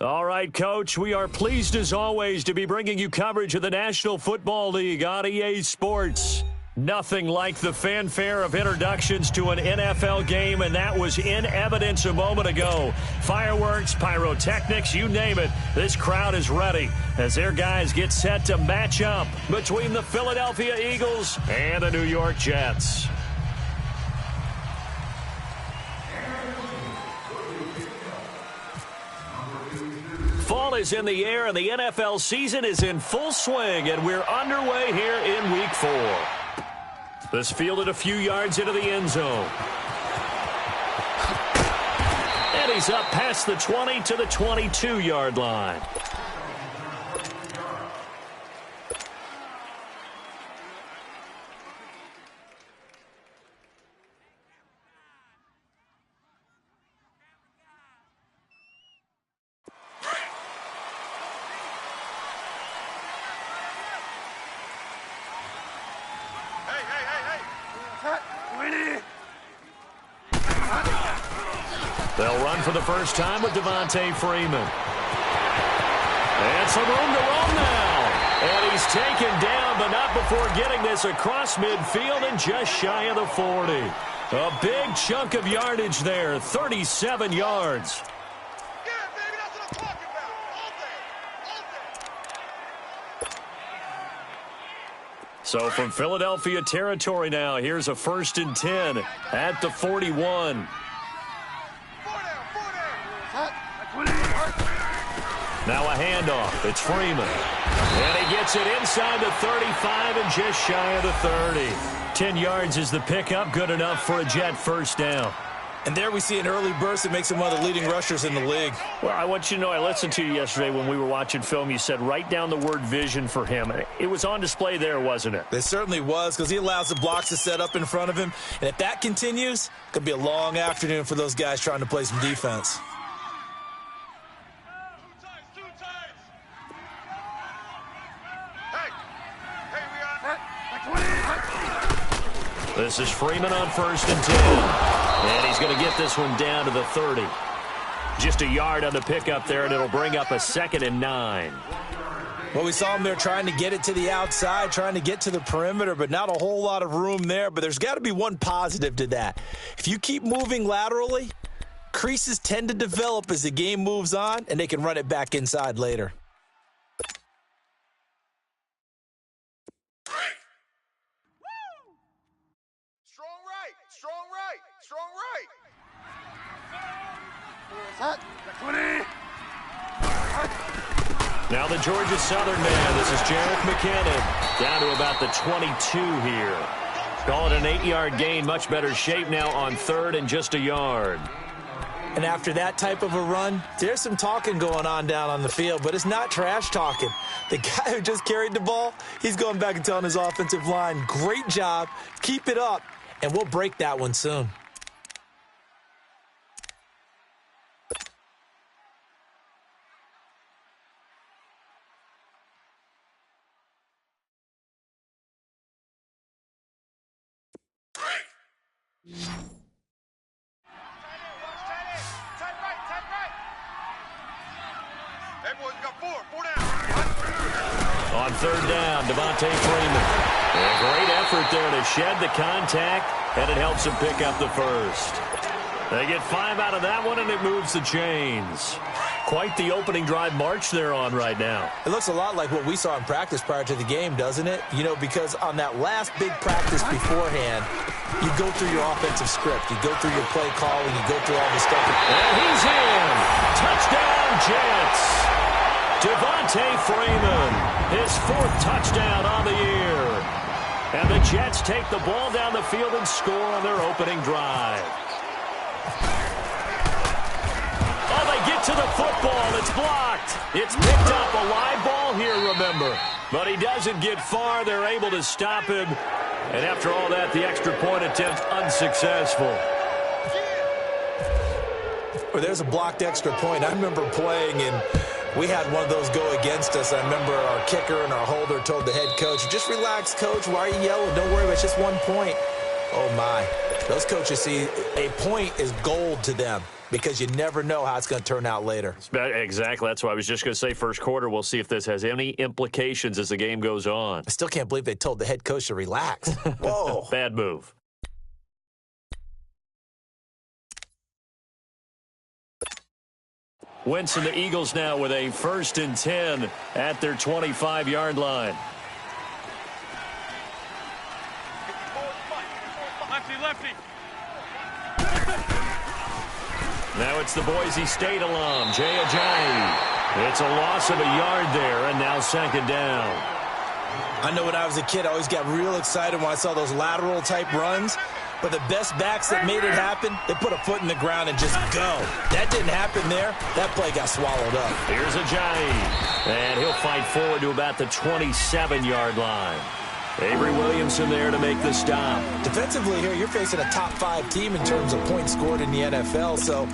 All right, Coach, we are pleased as always to be bringing you coverage of the National Football League on EA Sports. Nothing like the fanfare of introductions to an NFL game, and that was in evidence a moment ago. Fireworks, pyrotechnics, you name it. This crowd is ready as their guys get set to match up between the Philadelphia Eagles and the New York Jets. Fall is in the air, and the NFL season is in full swing, and we're underway here in Week 4. This fielded a few yards into the end zone. And he's up past the 20 to the 22-yard line. They'll run for the first time with Devontae Freeman. And some room to roam now. And he's taken down, but not before getting this across midfield and just shy of the 40. A big chunk of yardage there, 37 yards. Yeah, baby, that's what I'm talking about. All day. So from Philadelphia territory now, here's a 1st and 10 at the 41. Now a handoff. It's Freeman. And he gets it inside the 35 and just shy of the 30. 10 yards is the pickup. Good enough for a Jet first down. And there we see an early burst that makes him one of the leading rushers in the league. Well, I want you to know, I listened to you yesterday when we were watching film. You said write down the word vision for him. It was on display there, wasn't it? It certainly was, because he allows the blocks to set up in front of him. And if that continues, it could be a long afternoon for those guys trying to play some defense. This is Freeman on 1st and 10. And he's going to get this one down to the 30. Just a yard on the pickup there, and it'll bring up a 2nd and 9. Well, we saw him there trying to get it to the outside, trying to get to the perimeter, but not a whole lot of room there. But there's got to be one positive to that. If you keep moving laterally, creases tend to develop as the game moves on, and they can run it back inside later. Now the Georgia Southern man. This is Jarek McKinnon. Down to about the 22 here. Call it an 8-yard gain. Much better shape now on 3rd and just a yard. And after that type of a run, there's some talking going on down on the field, but it's not trash talking. The guy who just carried the ball, he's going back and telling his offensive line, great job, keep it up, and we'll break that one soon. On 3rd down, Devontae Freeman. A great effort there to shed the contact, and it helps him pick up the 1st. They get 5 out of that one, and it moves the chains. Quite the opening drive march they're on right now. It looks a lot like what we saw in practice prior to the game, doesn't it? You know, because on that last big practice beforehand, you go through your offensive script. You go through your play calling. You go through all the stuff. And he's in. Touchdown, Jets. Devontae Freeman, his 4th touchdown on the year. And the Jets take the ball down the field and score on their opening drive. Oh, they get to the football. It's blocked. It's picked up, a live ball here, remember. But he doesn't get far. They're able to stop him. And after all that, the extra point attempt unsuccessful. Well, there's a blocked extra point. I remember playing, and we had one of those go against us. I remember our kicker and our holder told the head coach, just relax, coach. Why are you yelling? Don't worry, it's just 1 point. Oh, my. Those coaches see a point is gold to them. because you never know how it's going to turn out later. Exactly. That's why I was just going to say first quarter. We'll see if this has any implications as the game goes on. I still can't believe they told the head coach to relax. Whoa. Bad move. Wentz and the Eagles now with a 1st and 10 at their 25-yard line. Lefty. Now it's the Boise State alum, Jay Ajayi. It's a loss of a yard there, and now 2nd down. I know when I was a kid, I always got real excited when I saw those lateral-type runs. But the best backs that made it happen, they put a foot in the ground and just go. That didn't happen there. That play got swallowed up. Here's Ajayi, and he'll fight forward to about the 27-yard line. Avery Williamson there to make the stop. Defensively here, you're facing a top-5 team in terms of points scored in the NFL. So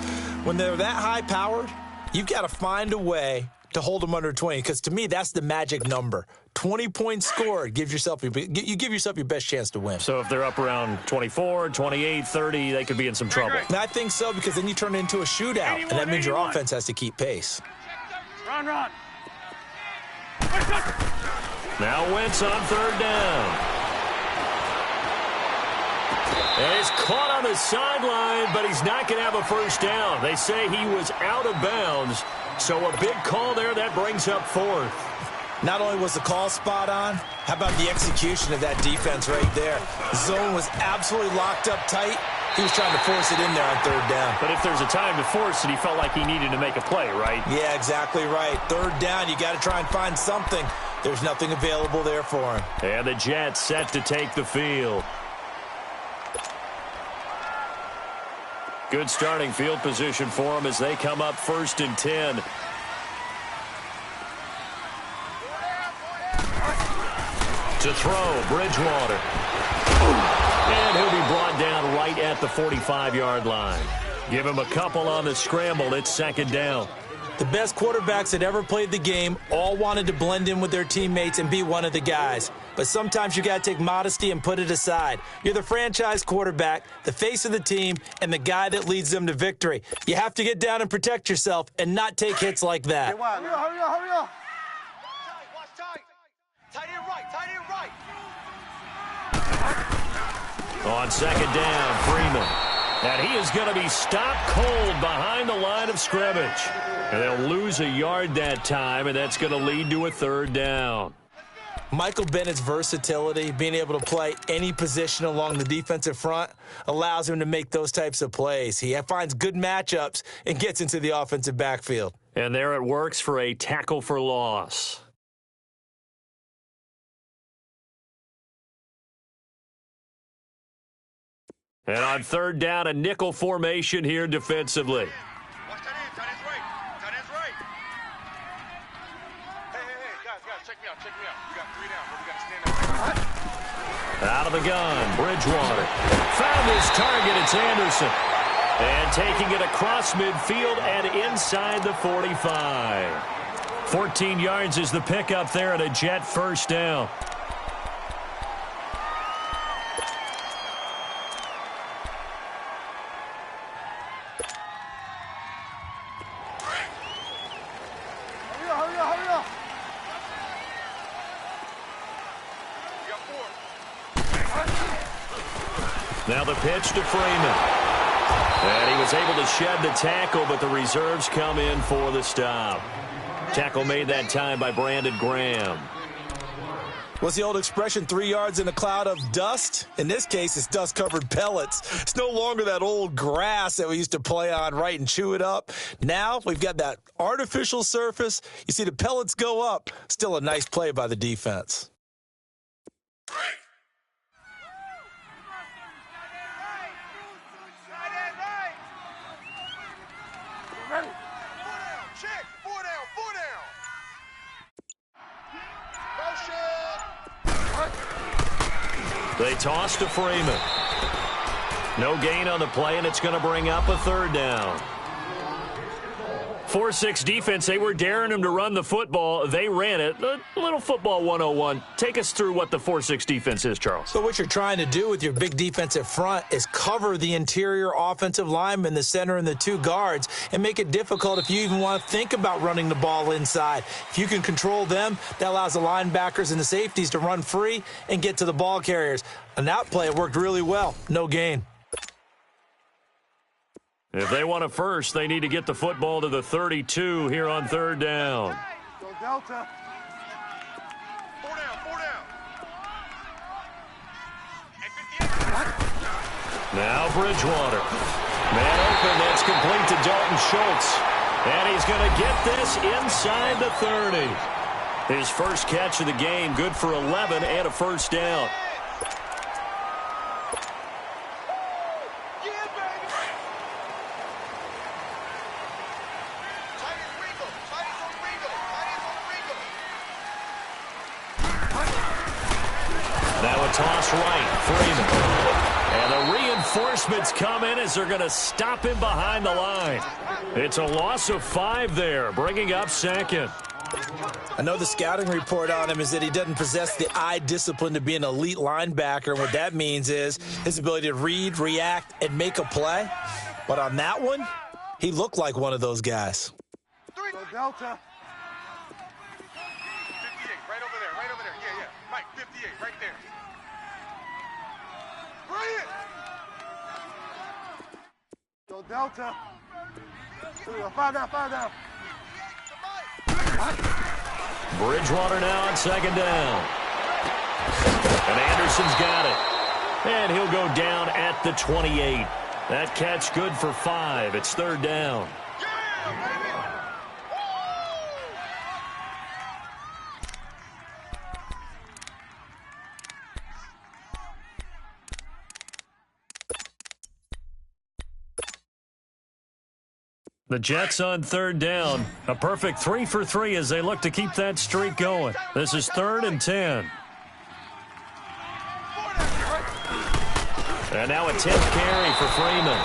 when they're that high-powered, you've got to find a way to hold them under 20, because to me, that's the magic number. 20 points scored, you give yourself your best chance to win. So if they're up around 24, 28, 30, they could be in some trouble. And I think so, because then you turn it into a shootout, and that means your offense has to keep pace. Run. Now Wentz on 3rd down. And he's caught on the sideline, but he's not going to have a 1st down. They say he was out of bounds, so a big call there that brings up 4th. Not only was the call spot on, how about the execution of that defense right there? Zone was absolutely locked up tight. He was trying to force it in there on 3rd down. But if there's a time to force it, he felt like he needed to make a play, right? Yeah, exactly right. 3rd down, you got to try and find something. There's nothing available there for him. And the Jets set to take the field. Good starting field position for them as they come up 1st and 10. To throw, Bridgewater. And he'll be brought down right at the 45-yard line. Give him a couple on the scramble. It's 2nd down. The best quarterbacks that ever played the game all wanted to blend in with their teammates and be one of the guys. But sometimes you got to take modesty and put it aside. You're the franchise quarterback, the face of the team, and the guy that leads them to victory. You have to get down and protect yourself and not take hits like that. Hurry up. Watch tight. Tight end right. On 2nd down, Freeman. And he is going to be stopped cold behind the line of scrimmage. And they'll lose a yard that time, and that's going to lead to a 3rd down. Michael Bennett's versatility, being able to play any position along the defensive front, allows him to make those types of plays. He finds good matchups and gets into the offensive backfield. And there it works for a tackle for loss. And on 3rd down, a nickel formation here defensively. Watch tight end. Tight end's right. Hey, guys, check me out. We got 3 down, but we got to stand up. Out of the gun, Bridgewater. Found his target, it's Anderson. And taking it across midfield and inside the 45. 14 yards is the pickup there and a Jet 1st down. Hurry up. Now the pitch to Freeman. And he was able to shed the tackle, but the reserves come in for the stop. Tackle made that time by Brandon Graham. What's the old expression, 3 yards in a cloud of dust? In this case, it's dust-covered pellets. It's no longer that old grass that we used to play on, right, and chew it up. Now we've got that artificial surface. You see the pellets go up. Still a nice play by the defense. Check. 4 down. They toss to Freeman. No gain on the play, and it's going to bring up a 3rd down. 4-6 defense, they were daring him to run the football. They ran it. A little football 101. Take us through what the 4-6 defense is, Charles. So what you're trying to do with your big defensive front is cover the interior offensive lineman, the center, and the two guards, and make it difficult if you even want to think about running the ball inside. If you can control them, that allows the linebackers and the safeties to run free and get to the ball carriers. On that play, it worked really well. No gain. If they want a first, they need to get the football to the 32 here on third down. Go Delta. Four down. Now Bridgewater. Man open, that's complete to Dalton Schultz. And he's going to get this inside the 30. His first catch of the game, good for 11 and a first down. Now a toss right, Freeman. And the reinforcements come in as they're going to stop him behind the line. It's a loss of 5 there, bringing up second. I know the scouting report on him is that he doesn't possess the eye discipline to be an elite linebacker. And what that means is his ability to read, react, and make a play. But on that one, he looked like one of those guys. Go Delta. 58, right over there. Yeah. Mike, 58, right there. Brilliant. Go Delta. 5 down. Bridgewater now on second down. And Anderson's got it. And he'll go down at the 28. That catch good for 5. It's third down. The Jets on third down. A perfect 3 for 3 as they look to keep that streak going. This is 3rd and 10. And now a 10th carry for Freeman.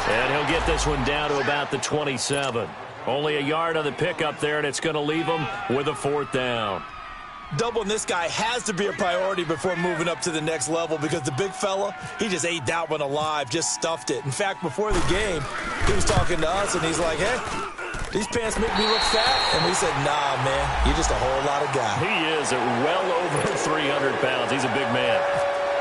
And he'll get this one down to about the 27. Only a yard on the pickup there, and it's going to leave him with a 4th down. Doubling this guy has to be a priority before moving up to the next level because the big fella, he just ate that one alive, just stuffed it. In fact, before the game, he was talking to us, and he's like, hey, these pants make me look fat. And we said, nah, man, you're just a whole lot of guy. He is at well over 300 pounds. He's a big man.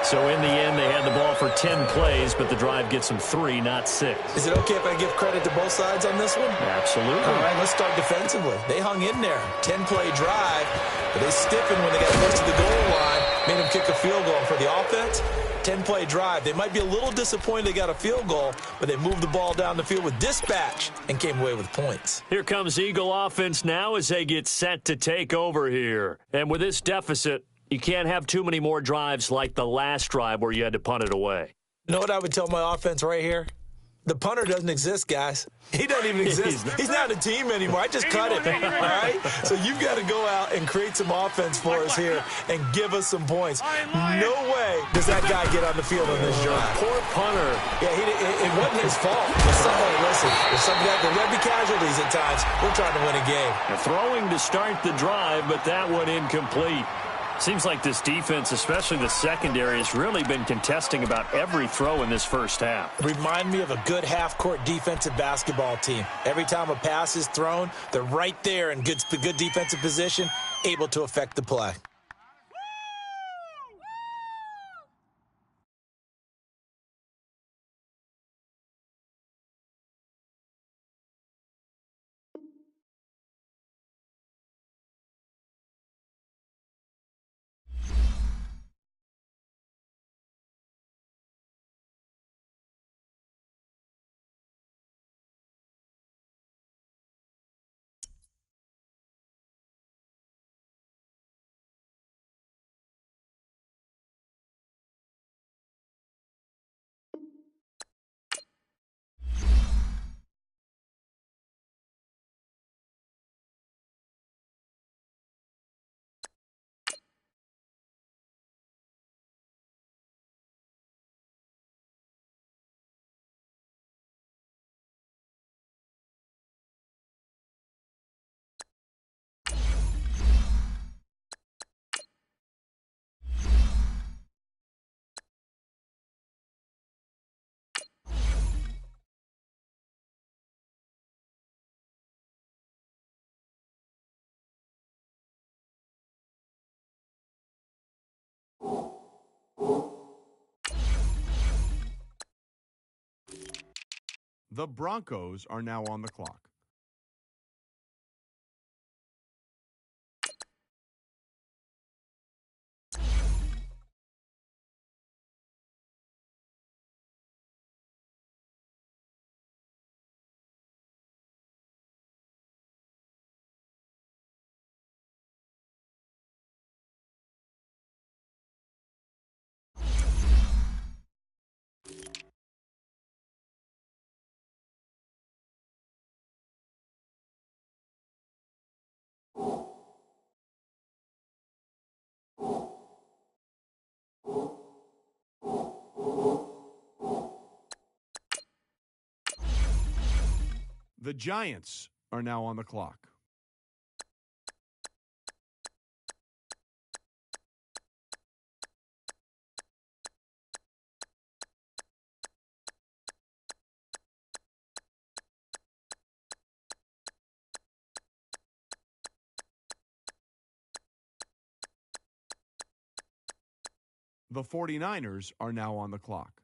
So in the end, they had the ball for 10 plays, but the drive gets them 3, not 6. Is it okay if I give credit to both sides on this one? Absolutely. All right, let's start defensively. They hung in there. 10-play drive, but they stiffened when they got close to the goal line, made them kick a field goal. For the offense, 10-play drive. They might be a little disappointed they got a field goal, but they moved the ball down the field with dispatch and came away with points. Here comes Eagle offense now as they get set to take over here. And with this deficit, you can't have too many more drives like the last drive where you had to punt it away. You know what I would tell my offense right here? The punter doesn't exist, guys. He doesn't even exist. He's not a team anymore. I just cut him, all right? So you've got to go out and create some offense for us here and give us some points. No way does that guy get on the field on this drive. Poor punter. Yeah, it wasn't his fault. But somebody, listen, there's there'll be casualties at times. We're trying to win a game. Now, throwing to start the drive, but that one incomplete. Seems like this defense, especially the secondary, has really been contesting about every throw in this first half. Remind me of a good half-court defensive basketball team. Every time a pass is thrown, they're right there in good defensive position, able to affect the play. The Broncos are now on the clock. The Giants are now on the clock. The 49ers are now on the clock.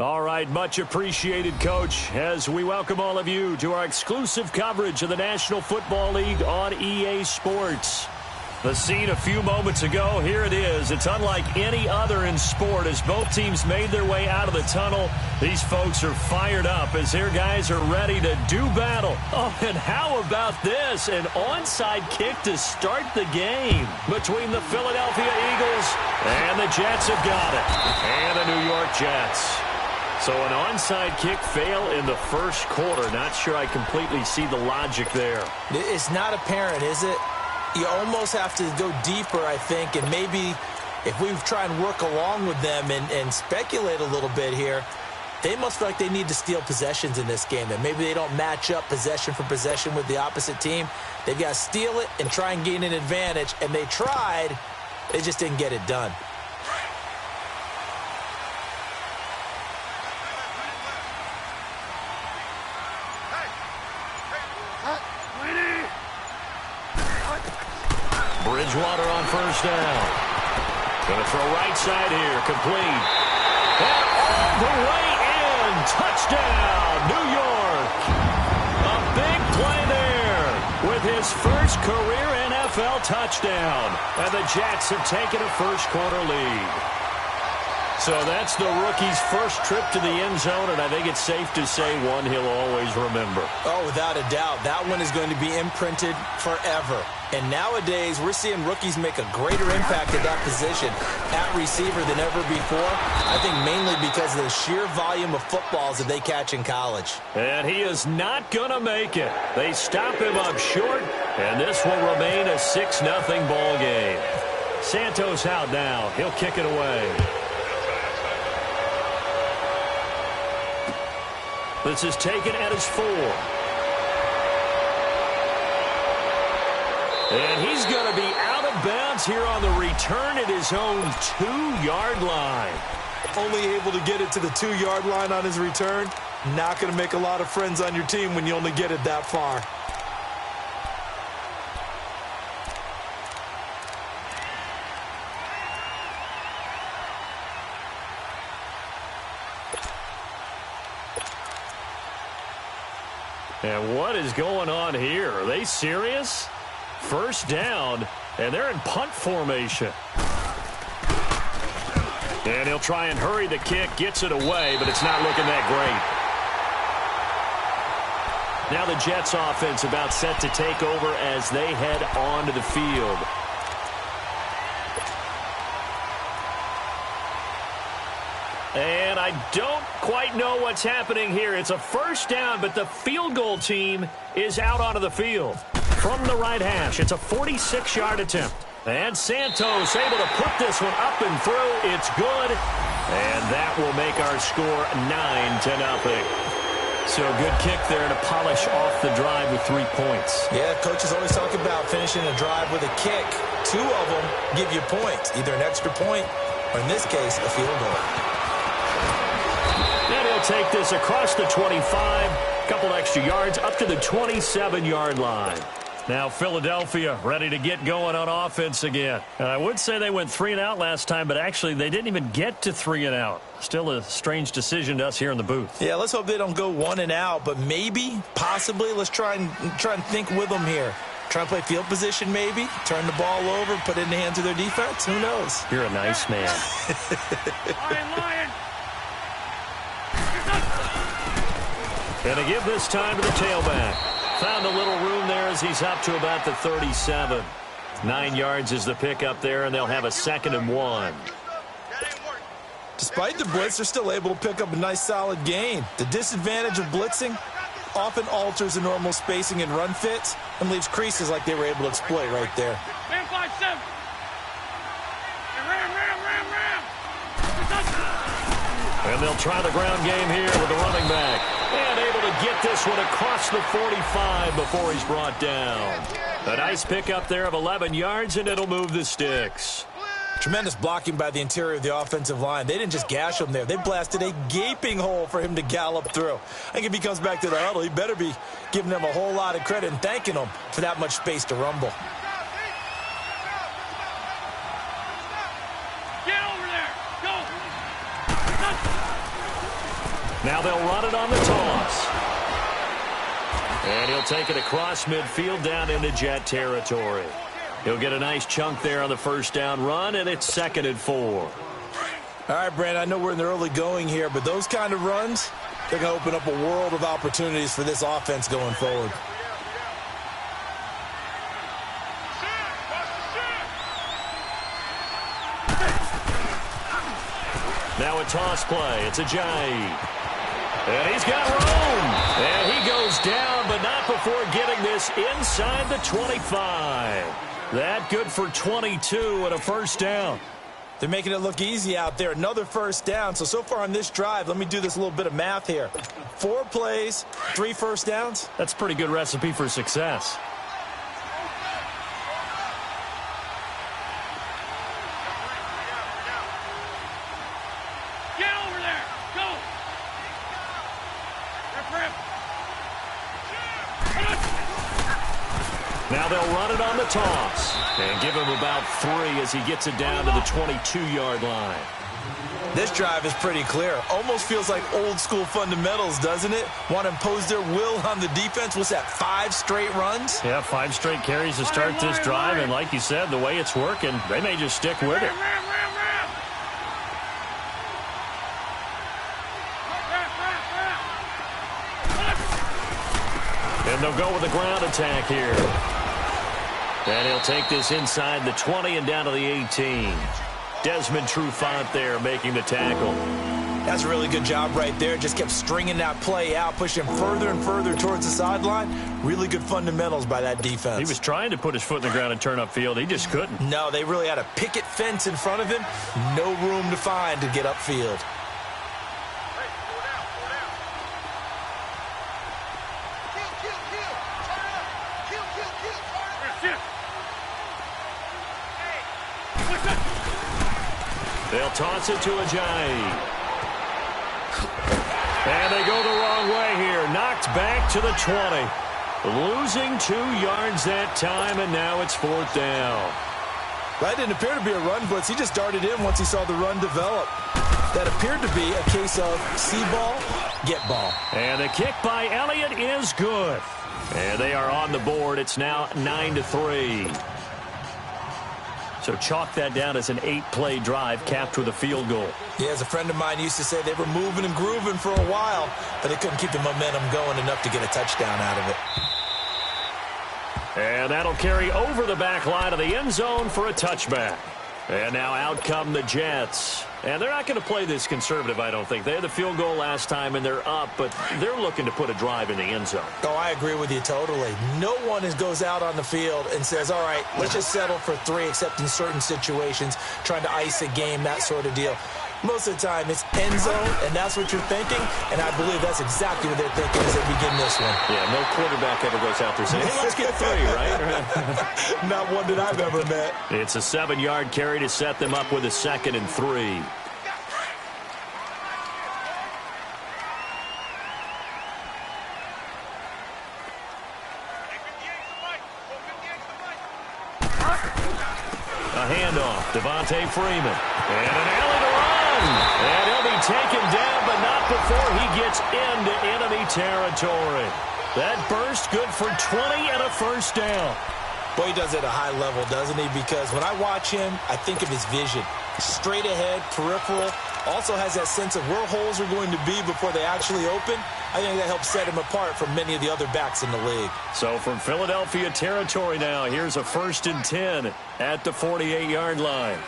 All right, much appreciated, Coach, as we welcome all of you to our exclusive coverage of the National Football League on EA Sports. The scene a few moments ago, here it is. It's unlike any other in sport as both teams made their way out of the tunnel. These folks are fired up as their guys are ready to do battle. Oh, and how about this? An onside kick to start the game between the Philadelphia Eagles and the Jets have got it. And the New York Jets. So an onside kick fail in the first quarter. Not sure I completely see the logic there. It's not apparent, is it? You almost have to go deeper, I think, and maybe if we try and work along with them and speculate a little bit here, they must feel like they need to steal possessions in this game. That maybe they don't match up possession for possession with the opposite team. They've got to steal it and try and gain an advantage, and they tried. They just didn't get it done. Bridgewater on first down. Going to throw right side here. Complete. And all the way in. Touchdown, New York. A big play there with his first career NFL touchdown. And the Jets have taken a first-quarter lead. So that's the rookie's first trip to the end zone, and I think it's safe to say one he'll always remember. Oh, without a doubt. That one is going to be imprinted forever. And nowadays, we're seeing rookies make a greater impact at that position at receiver than ever before. I think mainly because of the sheer volume of footballs that they catch in college. And he is not going to make it. They stop him up short, and this will remain a 6-0 ball game. Santos out now. He'll kick it away. This is taken at his 4. And he's going to be out of bounds here on the return at his own 2-yard line. Only able to get it to the 2-yard line on his return. Not going to make a lot of friends on your team when you only get it that far. And what is going on here? Are they serious? First down, and they're in punt formation. And he'll try and hurry the kick, gets it away, but it's not looking that great. Now the Jets offense about set to take over as they head onto the field. And I don't quite know what's happening here. It's a first down, but the field goal team is out onto the field. From the right hash, it's a 46-yard attempt. And Santos able to put this one up and through. It's good. And that will make our score 9-0. So a good kick there to polish off the drive with 3 points. Yeah, coaches always talk about finishing a drive with a kick. 2 of them give you points, either an extra point or, in this case, a field goal. And he'll take this across the 25, a couple extra yards, up to the 27-yard line. Now Philadelphia ready to get going on offense again. And I would say they went 3 and out last time, but actually they didn't even get to 3 and out. Still a strange decision to us here in the booth. Yeah, let's hope they don't go 1 and out, but maybe, possibly, let's try and think with them here. Try and play field position maybe, turn the ball over, put it in the hands of their defense. Who knows? You're a nice man. Lion. And to give this time to the tailback. Found a little room there as he's up to about the 37. 9 yards is the pickup there, and they'll have a 2nd and 1. Despite the blitz, they're still able to pick up a nice solid gain. The disadvantage of blitzing often alters the normal spacing and run fits and leaves creases like they were able to exploit right there. Man 5-7. Ram. And they'll try the ground game here with the running back. And able to get this one across the 45 before he's brought down. A nice pickup there of 11 yards, and it'll move the sticks. Tremendous blocking by the interior of the offensive line. They didn't just gash him there. They blasted a gaping hole for him to gallop through. I think if he comes back to the huddle, he better be giving them a whole lot of credit and thanking them for that much space to rumble. Get over there. Go. Now they'll run it on the toss. And he'll take it across midfield down into Jet territory. He'll get a nice chunk there on the first down run, and it's 2nd and 4. All right, Brandon, I know we're in the early going here, but those kind of runs, they're going to open up a world of opportunities for this offense going forward. Now a toss play. It's Ajayi. And he's got room. And he goes down, but not before getting this inside the 25. That good for 22 and a first down. They're making it look easy out there. Another first down. So far on this drive, let me do this little bit of math here. 4 plays, 3 first downs. That's a pretty good recipe for success. Get over there. Go. Now they'll run it on the toss and give him about 3 as he gets it down to the 22-yard line. This drive is pretty clear. Almost feels like old school fundamentals, doesn't it? Want to impose their will on the defense. What's that, 5 straight runs? Yeah, 5 straight carries to start this drive, and like you said, the way it's working, they may just stick with it. And they'll go with the ground attack here. And he'll take this inside the 20 and down to the 18. Desmond Trufant there making the tackle. That's a really good job right there. Just kept stringing that play out, pushing further and further towards the sideline. Really good fundamentals by that defense. He was trying to put his foot in the ground and turn upfield. He just couldn't. No, they really had a picket fence in front of him. No room to find to get upfield. They'll toss it to Ajayi. And they go the wrong way here. Knocked back to the 20. Losing 2 yards that time, and now it's 4th down. That didn't appear to be a run blitz. He just darted in once he saw the run develop. That appeared to be a case of see ball, get ball. And the kick by Elliott is good. And they are on the board. It's now 9-3. So chalk that down as an 8-play drive capped with a field goal. Yeah, as a friend of mine used to say, they were moving and grooving for a while, but they couldn't keep the momentum going enough to get a touchdown out of it. And that'll carry over the back line of the end zone for a touchback. And now out come the Jets. And they're not going to play this conservative, I don't think. They had the field goal last time, and they're up, but they're looking to put a drive in the end zone. Oh, I agree with you totally. No one goes out on the field and says, all right, let's just settle for 3, except in certain situations, trying to ice a game, that sort of deal. Most of the time, it's end zone, and that's what you're thinking, and I believe that's exactly what they're thinking as they begin this one. Yeah, no quarterback ever goes out there saying, hey, let's get 3, right? Not one that I've ever met. It's a 7-yard carry to set them up with a 2nd and 3. A handoff, Devontae Freeman. And an alley to run. And he'll be taken down, but not before he gets into enemy territory. That burst good for 20 and a first down. Boy, he does it at a high level, doesn't he? Because when I watch him, I think of his vision. Straight ahead, peripheral. Also has that sense of where holes are going to be before they actually open. I think that helps set him apart from many of the other backs in the league. So from Philadelphia territory now, here's a 1st and 10 at the 48-yard line.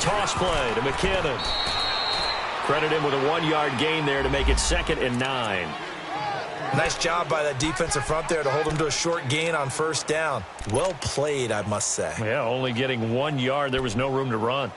Toss play to McKinnon. Credit him with a 1-yard gain there to make it 2nd and 9. Nice job by that defensive front there to hold him to a short gain on 1st down. Well played, I must say. Yeah, only getting 1 yard. There was no room to run.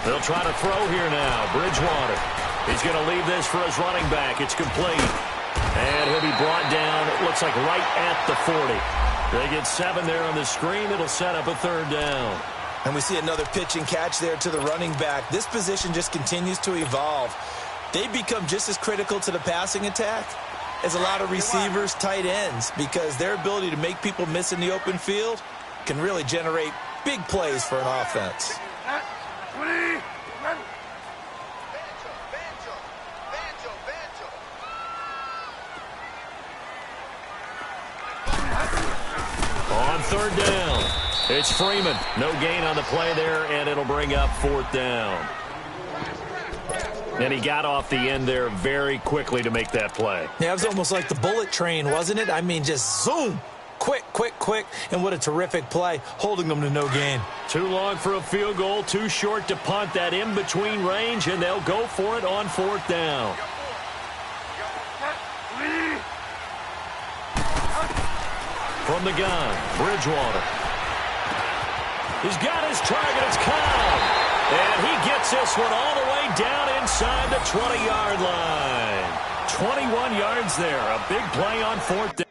They'll try to throw here now. Bridgewater. He's going to leave this for his running back. It's complete. And he'll be brought down, it looks like right at the 40. They get 7 there on the screen. It'll set up a 3rd down. And we see another pitch and catch there to the running back. This position just continues to evolve. They become just as critical to the passing attack as a lot of receivers, tight ends, because their ability to make people miss in the open field can really generate big plays for an offense. On 3rd down, it's Freeman. No gain on the play there, and it'll bring up 4th down. And he got off the end there very quickly to make that play. Yeah, it was almost like the bullet train, wasn't it? I mean, just zoom. Quick, quick, quick. And what a terrific play, holding them to no gain. Too long for a field goal, too short to punt. That in-between range, and they'll go for it on 4th down. From the gun, Bridgewater. He's got his target. It's Cobb. And he gets this one all the way down inside the 20-yard line. 21 yards there. A big play on 4th down.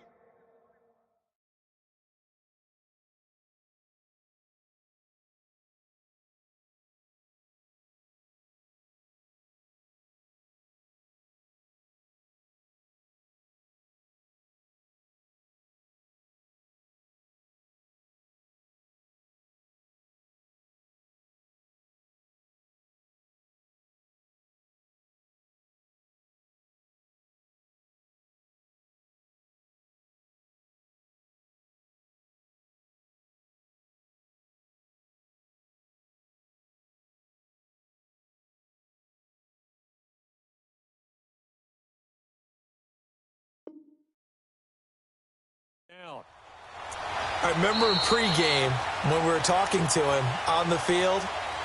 I remember in pregame when we were talking to him on the field,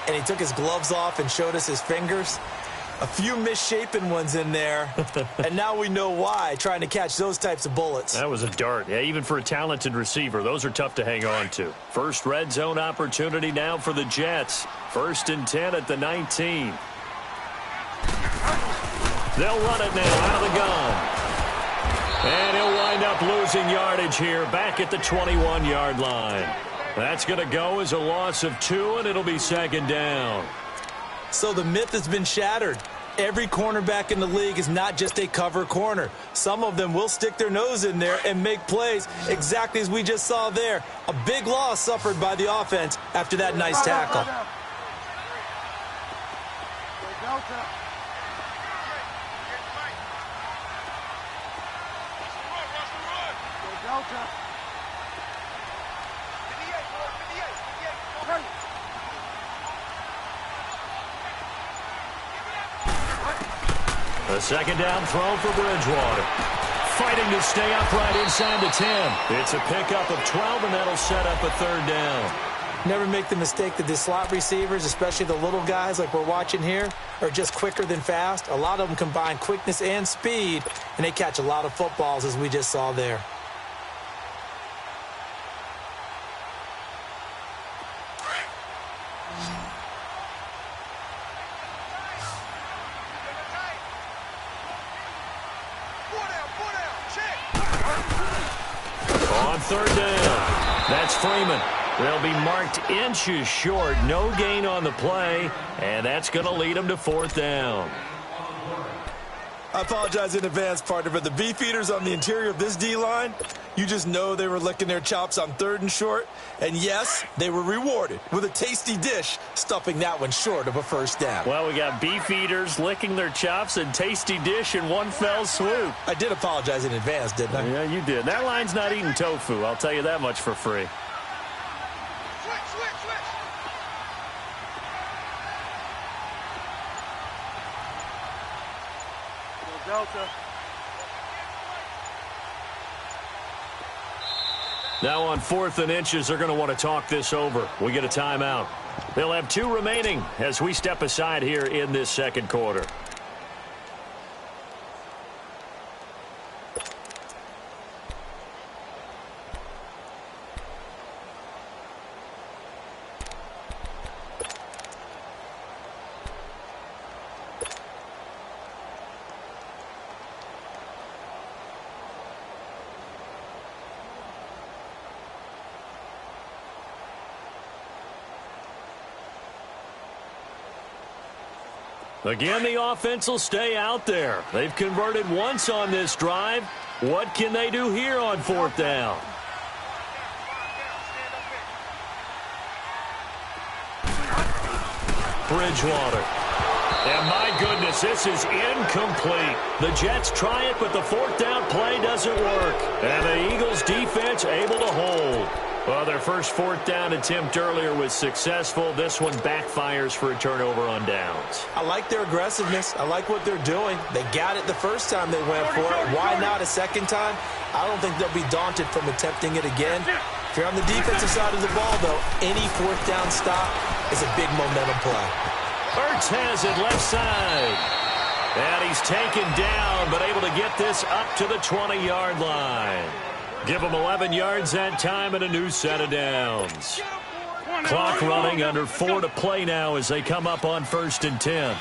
and he took his gloves off and showed us his fingers. A few misshapen ones in there, and now we know why, trying to catch those types of bullets. That was a dart. Yeah, even for a talented receiver, those are tough to hang on to. First red zone opportunity now for the Jets. 1st and 10 at the 19. They'll run it now out of the gun. And he'll wind up losing yardage here back at the 21-yard line. That's going to go as a loss of 2, and it'll be 2nd down. So the myth has been shattered. Every cornerback in the league is not just a cover corner. Some of them will stick their nose in there and make plays exactly as we just saw there. A big loss suffered by the offense after that nice tackle. A 2nd down throw for Bridgewater. Fighting to stay upright inside the 10. It's a pickup of 12, and that'll set up a 3rd down. Never make the mistake that the slot receivers, especially the little guys like we're watching here, are just quicker than fast. A lot of them combine quickness and speed, and they catch a lot of footballs, as we just saw there. On 3rd down, that's Freeman. They'll be marked inches short. No gain on the play, and that's going to lead them to 4th down. I apologize in advance, partner, but the beef eaters on the interior of this D-line, you just know they were licking their chops on 3rd and short. And yes, they were rewarded with a tasty dish, stuffing that one short of a 1st down. Well, we got beef eaters licking their chops and tasty dish in one fell swoop. I did apologize in advance, didn't I? Yeah, you did. That line's not eating tofu. I'll tell you that much for free. Delta. Now on 4th and inches, they're going to want to talk this over. We get a timeout. They'll have 2 remaining as we step aside here in this 2nd quarter. Again, the offense will stay out there. They've converted once on this drive. What can they do here on 4th down? Bridgewater. And my goodness, this is incomplete. The Jets try it, but the 4th down play doesn't work. And the Eagles defense able to hold. Well, their first fourth down attempt earlier was successful. This one backfires for a turnover on downs. I like their aggressiveness. I like what they're doing. They got it the first time they went for it. Why not a second time? I don't think they'll be daunted from attempting it again. If you're on the defensive side of the ball, though, any fourth down stop is a big momentum play. Ertz has it left side. And he's taken down, but able to get this up to the 20-yard line. Give them 11 yards that time and a new set of downs. Clock running, under 4 to play now as they come up on 1st and 10.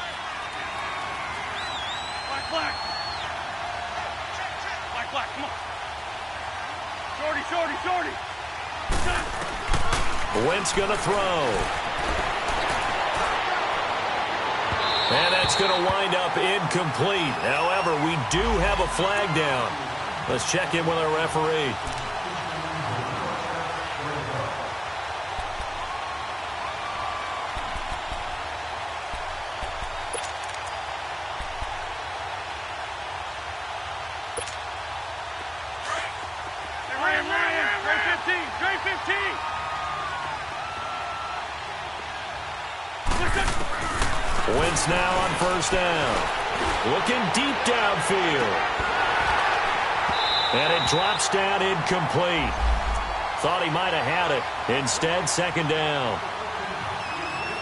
Black, come on. Shorty. Wentz going to throw. And that's going to wind up incomplete. However, we do have a flag down. Let's check in with our referee. Trey 15. Wentz now on 1st down. Looking deep downfield. And it drops down incomplete. Thought he might have had it. Instead, 2nd down.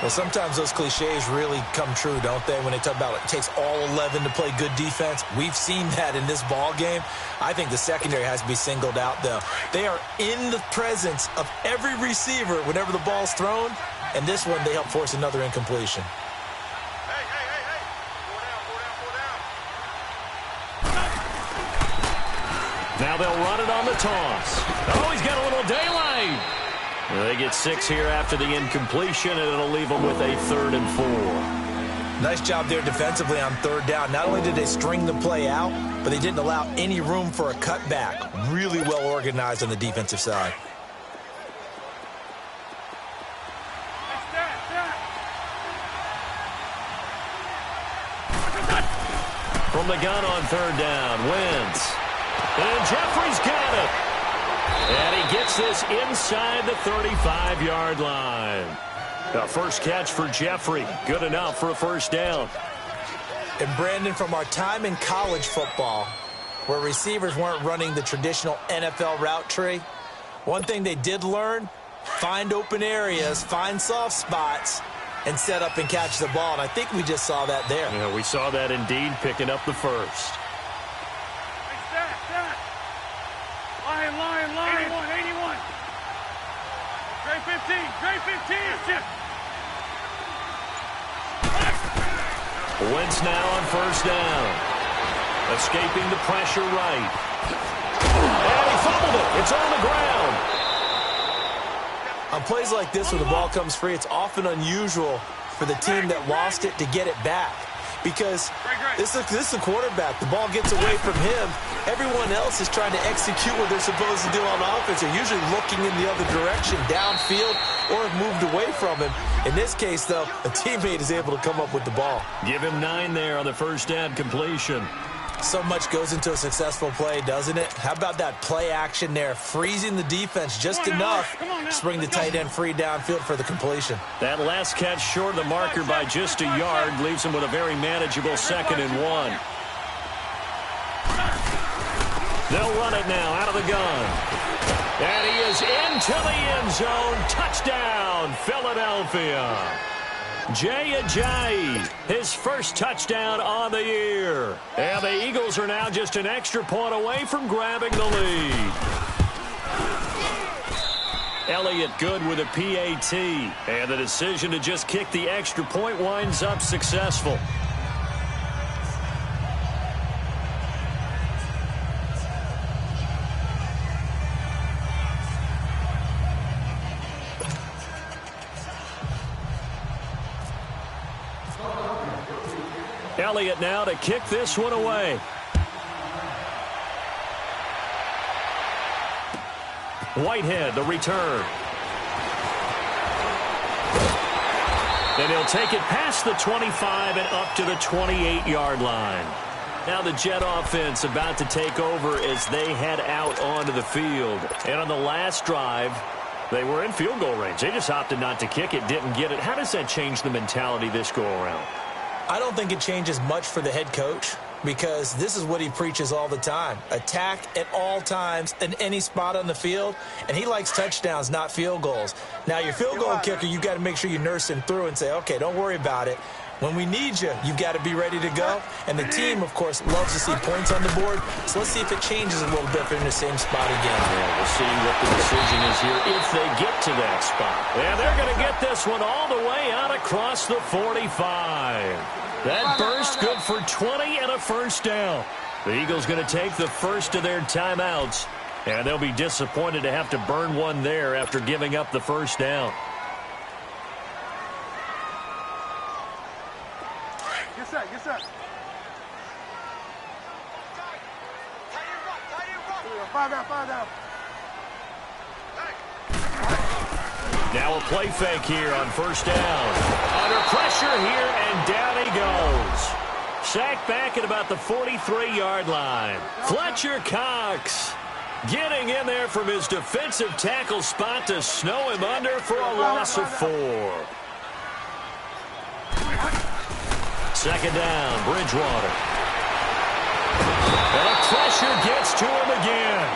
Well, sometimes those cliches really come true, don't they, when they talk about it takes all 11 to play good defense. We've seen that in this ball game. I think the secondary has to be singled out, though. They are in the presence of every receiver whenever the ball's thrown, and this one they help force another incompletion. Now they'll run it on the toss. Oh, he's got a little daylight. They get 6 here after the incompletion, and it'll leave them with a 3rd and 4. Nice job there defensively on 3rd down. Not only did they string the play out, but they didn't allow any room for a cutback. Really well organized on the defensive side. From the gun on 3rd down, Wentz. And Jeffrey's got it. And he gets this inside the 35-yard line. The first catch for Jeffrey. Good enough for a 1st down. And Brandon, from our time in college football, where receivers weren't running the traditional NFL route tree, one thing they did learn, find open areas, find soft spots, and set up and catch the ball. And I think we just saw that there. Yeah, we saw that indeed, picking up the first. Line. 81. Trey 15. Wentz now on 1st down. Escaping the pressure right. And he fumbled it. It's on the ground. On plays like this, when the ball comes free, it's often unusual for the team that lost it to get it back. Because this is a quarterback. The ball gets away from him. Everyone else is trying to execute what they're supposed to do on offense. They're usually looking in the other direction, downfield, or have moved away from him. In this case, though, a teammate is able to come up with the ball. Give him 9 there on the 1st down completion. So much goes into a successful play, doesn't it? How about that play action there, freezing the defense just enough to bring the tight end free downfield for the completion. That last catch short of the marker by just a yard leaves him with a very manageable 2nd and 1. They'll run it now out of the gun. And he is into the end zone. Touchdown, Philadelphia. Jay Ajayi, his first touchdown on the year. And the Eagles are now just an extra point away from grabbing the lead. Elliott good with a PAT. And the decision to just kick the extra point winds up successful. Elliott now to kick this one away. Whitehead, the return. And he'll take it past the 25 and up to the 28-yard line. Now the Jet offense about to take over as they head out onto the field. And on the last drive, They were in field goal range. They just opted not to kick it, didn't get it. How does that change the mentality this go-around? I don't think it changes much for the head coach because this is what he preaches all the time. Attack at all times in any spot on the field, and he likes touchdowns, not field goals. Now, your field goal kicker, you've got to make sure you nurse him through and say, okay, don't worry about it. When we need you, you've got to be ready to go. And the team, of course, loves to see points on the board. So let's see if it changes a little bit if they're in the same spot again. Yeah, we'll see what the decision is here if they get to that spot. Yeah, they're going to get this one all the way out across the 45. That burst good for 20 and a first down. The Eagles going to take the first of their timeouts. And they'll be disappointed to have to burn one there after giving up the first down. Get set. Five down. Now a play fake here on first down. Under pressure here, and down he goes. Sacked back at about the 43-yard line. Fletcher Cox getting in there from his defensive tackle spot to snow him under for a loss of 4. Second down, Bridgewater. And the pressure gets to him again.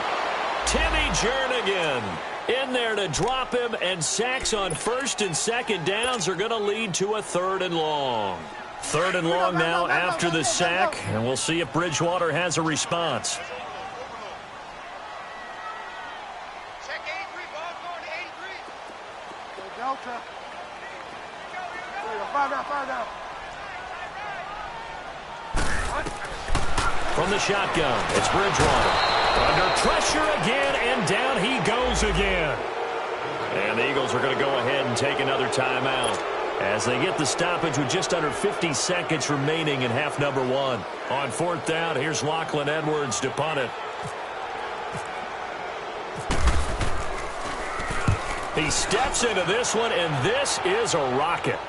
Timmy Jernigan in there to drop him, and sacks on first and second downs are going to lead to a 3rd and long. 3rd and long now after the sack, and we'll see if Bridgewater has a response. Check 83, ball going to 83. Delta. Five down. From the shotgun, it's Bridgewater. Under pressure again, and down he goes again. And the Eagles are going to go ahead and take another timeout as they get the stoppage with just under 50 seconds remaining in half number 1. On 4th down, here's Lachlan Edwards to punt it. He steps into this one, and this is a rocket.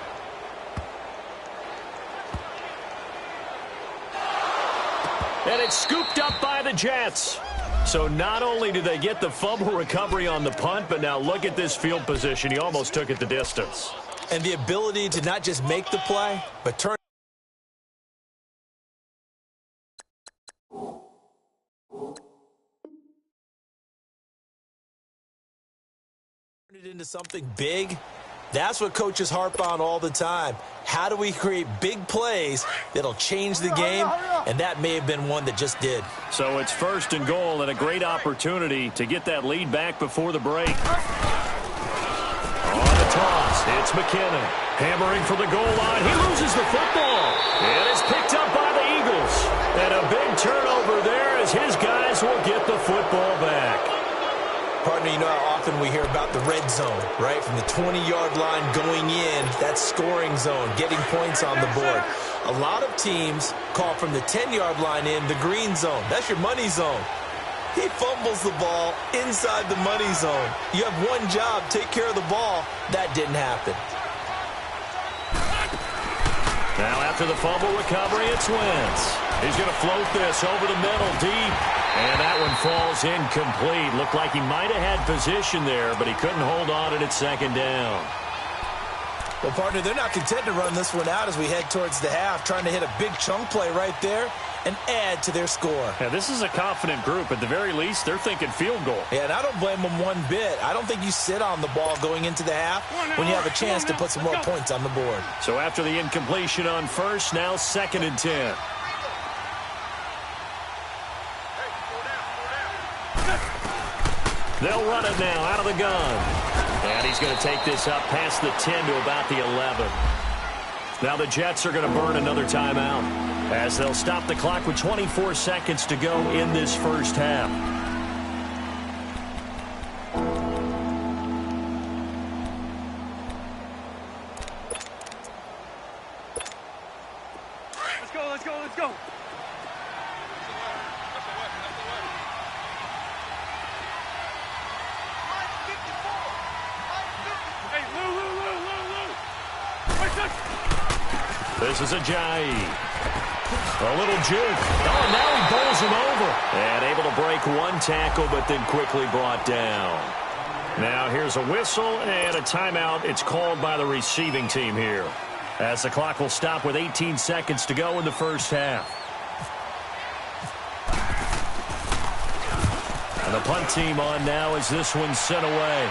And it's scooped up by the Jets. So not only did they get the fumble recovery on the punt, but now look at this field position. He almost took it the distance. And the ability to not just make the play, but turn it into something big. That's what coaches harp on all the time. How do we create big plays that'll change the game? And that may have been one that just did. So it's 1st and goal, and a great opportunity to get that lead back before the break. On the toss, it's McKinnon. Hammering for the goal line. He loses the football. And it's picked up by the Eagles. And a big turnover there as his guys will get the football back. Partner, you know how often we hear about the red zone, right? From the 20-yard line going in, that's scoring zone, getting points on the board. A lot of teams call from the 10-yard line in the green zone. That's your money zone. He fumbles the ball inside the money zone. You have one job, take care of the ball. That didn't happen. Now after the fumble recovery, it's Wentz. He's going to float this over the middle deep. And that one falls incomplete. Looked like he might have had position there, but he couldn't hold on at 2nd down. Well, partner, they're not content to run this one out as we head towards the half, trying to hit a big chunk play right there and add to their score. Yeah, this is a confident group. At the very least, they're thinking field goal. Yeah, and I don't blame them one bit. I don't think you sit on the ball going into the half when you have a chance to put some more points on the board. So after the incompletion on first, now 2nd and 10. They'll run it now out of the gun. And he's going to take this up past the 10 to about the 11. Now the Jets are going to burn another timeout as they'll stop the clock with 24 seconds to go in this first half. Let's go. This is Ajayi. A little juke. Oh, now he bowls him over. And able to break one tackle, but then quickly brought down. Now here's a whistle and a timeout. It's called by the receiving team here, as the clock will stop with 18 seconds to go in the first half. And the punt team on now as this one's sent away.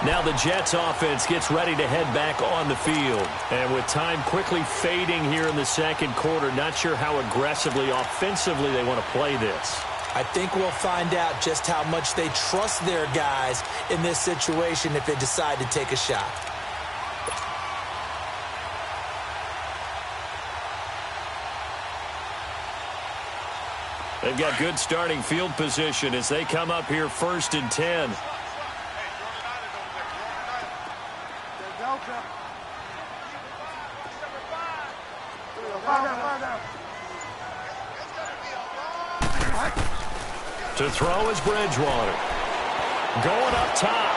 Now the Jets offense gets ready to head back on the field. And with time quickly fading here in the second quarter, not sure how aggressively, offensively they want to play this. I think we'll find out just how much they trust their guys in this situation if they decide to take a shot. They've got good starting field position as they come up here 1st and 10. To throw is Bridgewater. Going up top.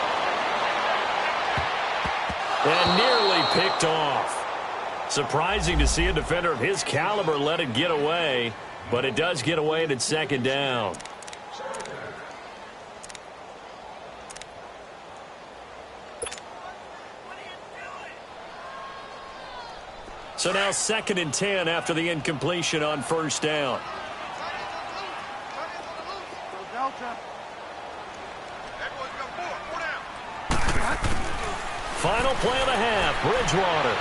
And nearly picked off. Surprising to see a defender of his caliber let it get away, but it does get away and it's 2nd down. So now 2nd and 10 after the incompletion on 1st down. Final play of the half. Bridgewater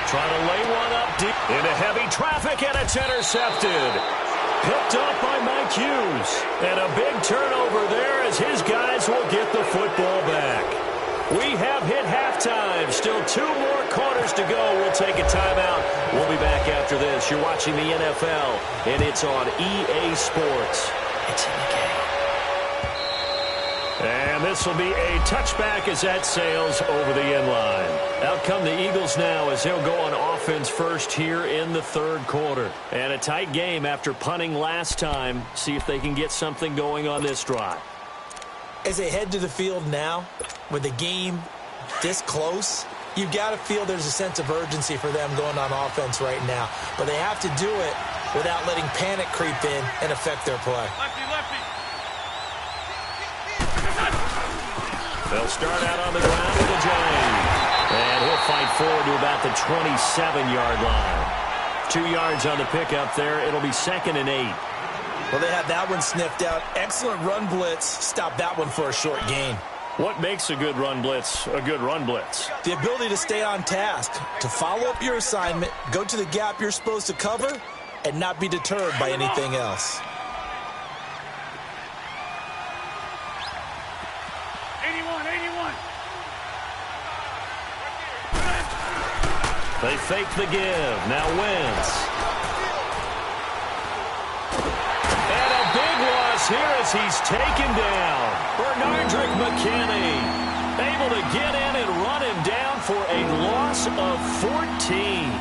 trying to lay one up deep into heavy traffic, and it's intercepted. Picked up by Mike Hughes. And a big turnover there as his guys will get the football back. We have hit halftime. Still 2 more quarters to go. We'll take a timeout. We'll be back after this. You're watching the NFL, and it's on EA Sports. It's in the game. And this will be a touchback as that sails over the end line. Out come the Eagles now as they'll go on offense first here in the 3rd quarter. And a tight game after punting last time. See if they can get something going on this drive. As they head to the field now, with the game this close, you've got to feel there's a sense of urgency for them going on offense right now. But they have to do it without letting panic creep in and affect their play. They'll start out on the ground with a Jones. And he'll fight forward to about the 27-yard line. 2 yards on the pickup there. It'll be 2nd and 8. Well, they had that one sniffed out. Excellent run blitz. Stop that one for a short gain. What makes a good run blitz a good run blitz? The ability to stay on task, to follow up your assignment, go to the gap you're supposed to cover, and not be deterred by anything else. 81. They fake the give. Now Wentz. And a big loss here as he's taken down. Bernardrick McKinney able to get in and run him down for a loss of 14.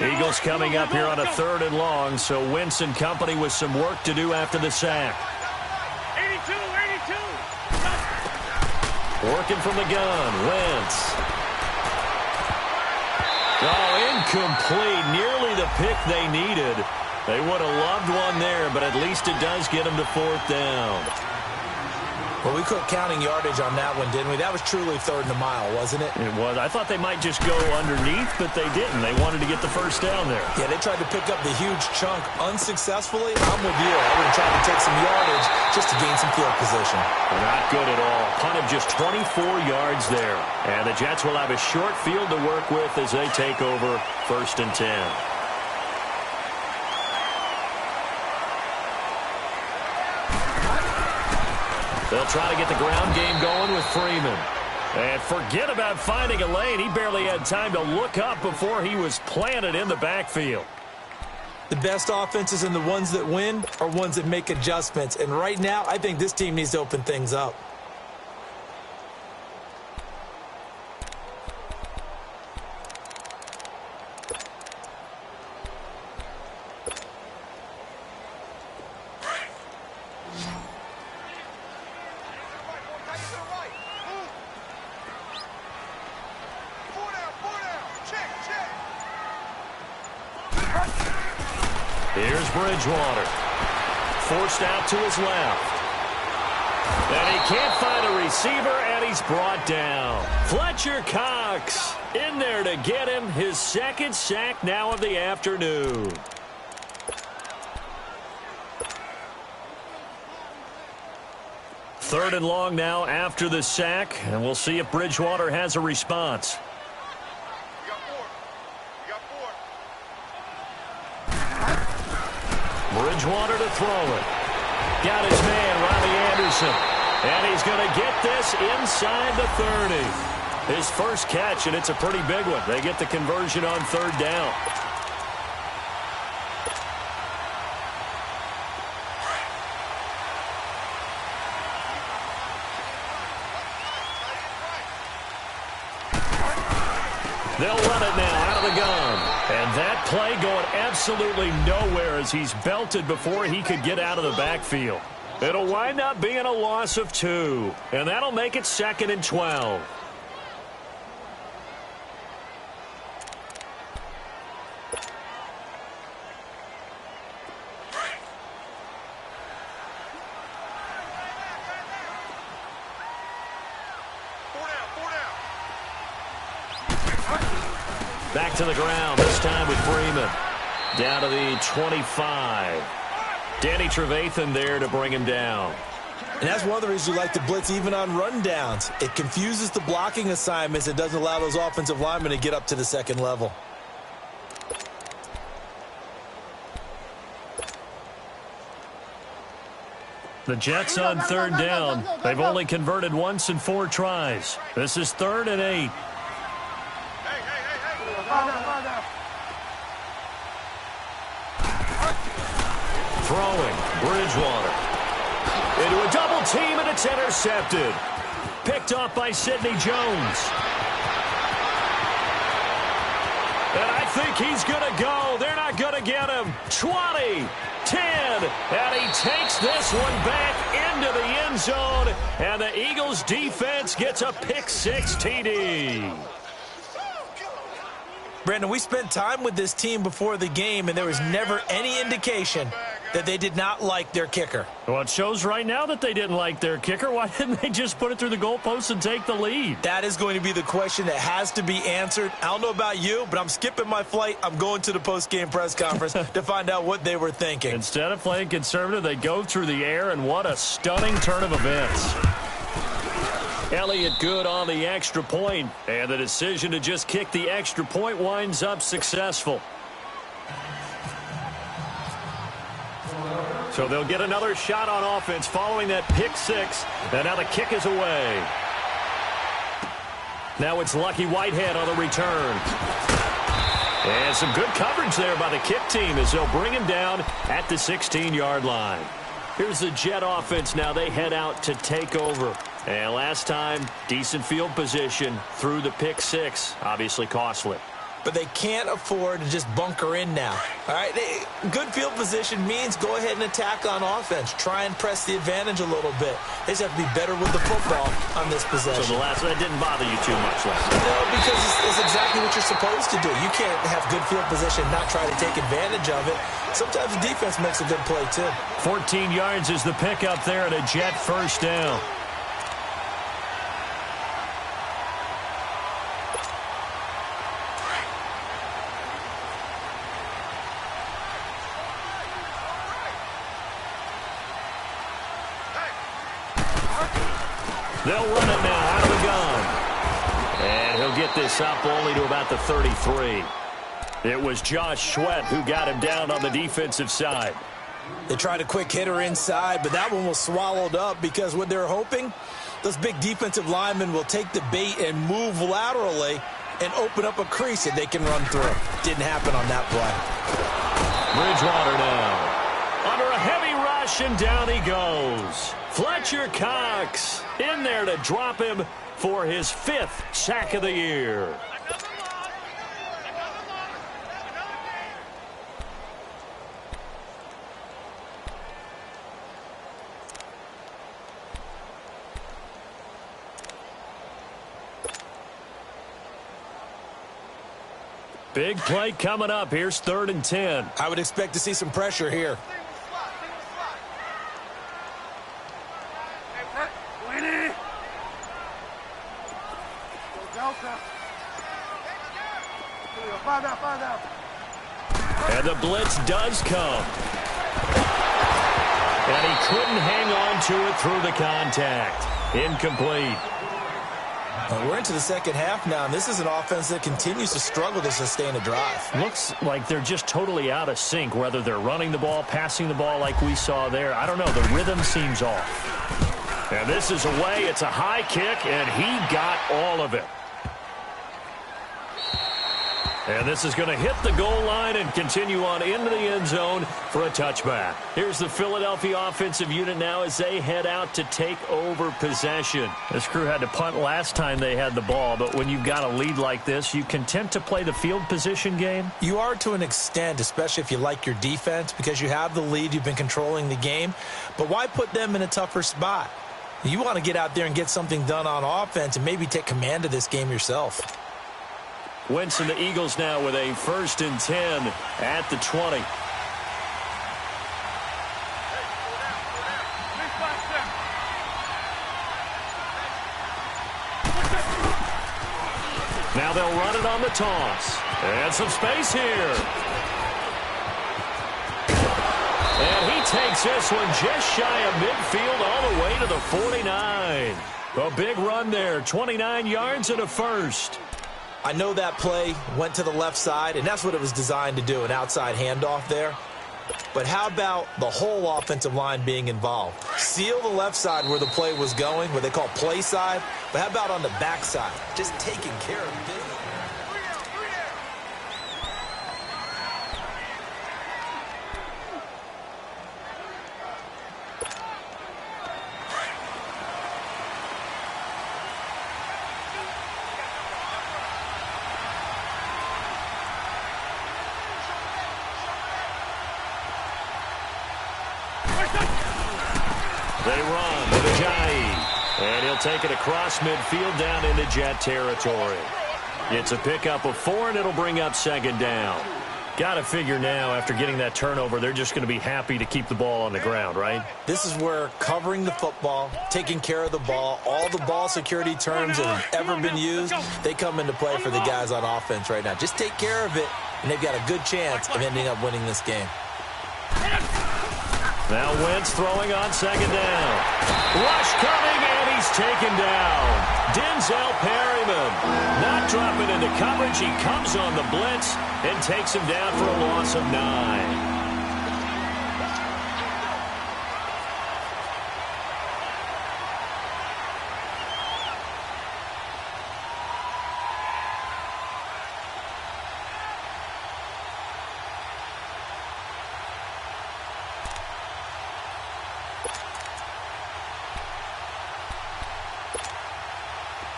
Eagles coming up here on a 3rd and long, so Wentz and company with some work to do after the sack. 82. Working from the gun, Wentz. Oh, incomplete. Nearly the pick they needed. They would have loved one there, but at least it does get them to 4th down. Well, we quit counting yardage on that one, didn't we? That was truly 3rd and a mile, wasn't it? It was. I thought they might just go underneath, but they didn't. They wanted to get the 1st down there. Yeah, they tried to pick up the huge chunk unsuccessfully. I'm with you. I would have tried to take some yardage just to gain some field position. Not good at all. Punt of just 24 yards there. And the Jets will have a short field to work with as they take over 1st and 10. They'll try to get the ground game going with Freeman. And forget about finding a lane. He barely had time to look up before he was planted in the backfield. The best offenses and the ones that win are ones that make adjustments. And right now, I think this team needs to open things up. Here's Bridgewater. Forced out to his left. And he can't find a receiver, and he's brought down. Fletcher Cox in there to get him his second sack now of the afternoon. Third and long now after the sack, and we'll see if Bridgewater has a response. You got four. You got four. Bridgewater to throw it. Got his man, Robbie Anderson. And he's going to get this inside the 30. His first catch, and it's a pretty big one. They get the conversion on third down. They'll run it now out of the gun. And that play going absolutely nowhere as he's belted before he could get out of the backfield. It'll wind up being a loss of 2. And that'll make it 2nd and 12. Back to the ground, this time with Freeman. Down to the 25. Danny Trevathan there to bring him down. And that's one of the reasons you like to blitz even on rundowns. It confuses the blocking assignments. It doesn't allow those offensive linemen to get up to the second level. The Jets on third down. They've only converted once in 4 tries. This is 3rd and 8. Throwing, Bridgewater. Into a double team, and it's intercepted. Picked off by Sidney Jones. And I think he's going to go. They're not going to get him. 20, 10, and he takes this one back into the end zone. And the Eagles defense gets a pick-6 TD. Brandon, we spent time with this team before the game, and there was never any indication that they did not like their kicker. Well, it shows right now that they didn't like their kicker. Why didn't they just put it through the goalpost and take the lead? That is going to be the question that has to be answered. I don't know about you, but I'm skipping my flight. I'm going to the post-game press conference to find out what they were thinking. Instead of playing conservative, they go through the air, and what a stunning turn of events. Elliott good on the extra point, and the decision to just kick the extra point winds up successful. So they'll get another shot on offense following that pick-6, and now the kick is away. Now it's Lucky Whitehead on the return. And some good coverage there by the kick team as they'll bring him down at the 16-yard line. Here's the Jet offense now. They head out to take over. And last time, decent field position through the pick-6. Obviously costly. But they can't afford to just bunker in now. All right, good field position means go ahead and attack on offense. Try and press the advantage a little bit. They just have to be better with the football on this possession. So the last one didn't bother you too much last time? No, because it's exactly what you're supposed to do. You can't have good field position and not try to take advantage of it. Sometimes the defense makes a good play, too. 14 yards is the pickup there at a Jet first down. They'll run it now out of the gun. And he'll get this up only to about the 33. It was Josh Sweat who got him down on the defensive side. They tried a quick hitter inside, but that one was swallowed up because what they're hoping, those big defensive linemen will take the bait and move laterally and open up a crease that they can run through. Didn't happen on that play. Bridgewater now. Under a heavy rush, and down he goes. Fletcher Cox in there to drop him for his 5th sack of the year. Big play coming up. Here's 3rd and 10. I would expect to see some pressure here. And the blitz does come. And he couldn't hang on to it through the contact. Incomplete. We're into the second half now, and this is an offense that continues to struggle to sustain a drive. Looks like they're just totally out of sync, whether they're running the ball, passing the ball like we saw there. I don't know. The rhythm seems off. And this is away. It's a high kick, and he got all of it. And this is going to hit the goal line and continue on into the end zone for a touchback. Here's the Philadelphia offensive unit now as they head out to take over possession. This crew had to punt last time they had the ball, but when you've got a lead like this, you content to play the field position game? You are to an extent, especially if you like your defense, because you have the lead, you've been controlling the game. But why put them in a tougher spot? You want to get out there and get something done on offense and maybe take command of this game yourself. Wentz and the Eagles now with a 1st and 10 at the 20. Now they'll run it on the toss. And some space here. And he takes this one just shy of midfield all the way to the 49. A big run there, 29 yards and a first. I know that play went to the left side, and that's what it was designed to do, an outside handoff there. But how about the whole offensive line being involved? Seal the left side where the play was going, what they call play side, but how about on the back side? Just taking care of business. They run with Ajayi, and he'll take it across midfield down into Jet territory. It's a pickup of 4, and it'll bring up 2nd down. Got to figure now, after getting that turnover, they're just going to be happy to keep the ball on the ground, right? This is where covering the football, taking care of the ball, all the ball security terms that have ever been used, they come into play for the guys on offense right now. Just take care of it, and they've got a good chance of ending up winning this game. Now Wentz throwing on 2nd down. Rush coming, and he's taken down. Denzel Perryman not dropping into coverage. He comes on the blitz and takes him down for a loss of 9.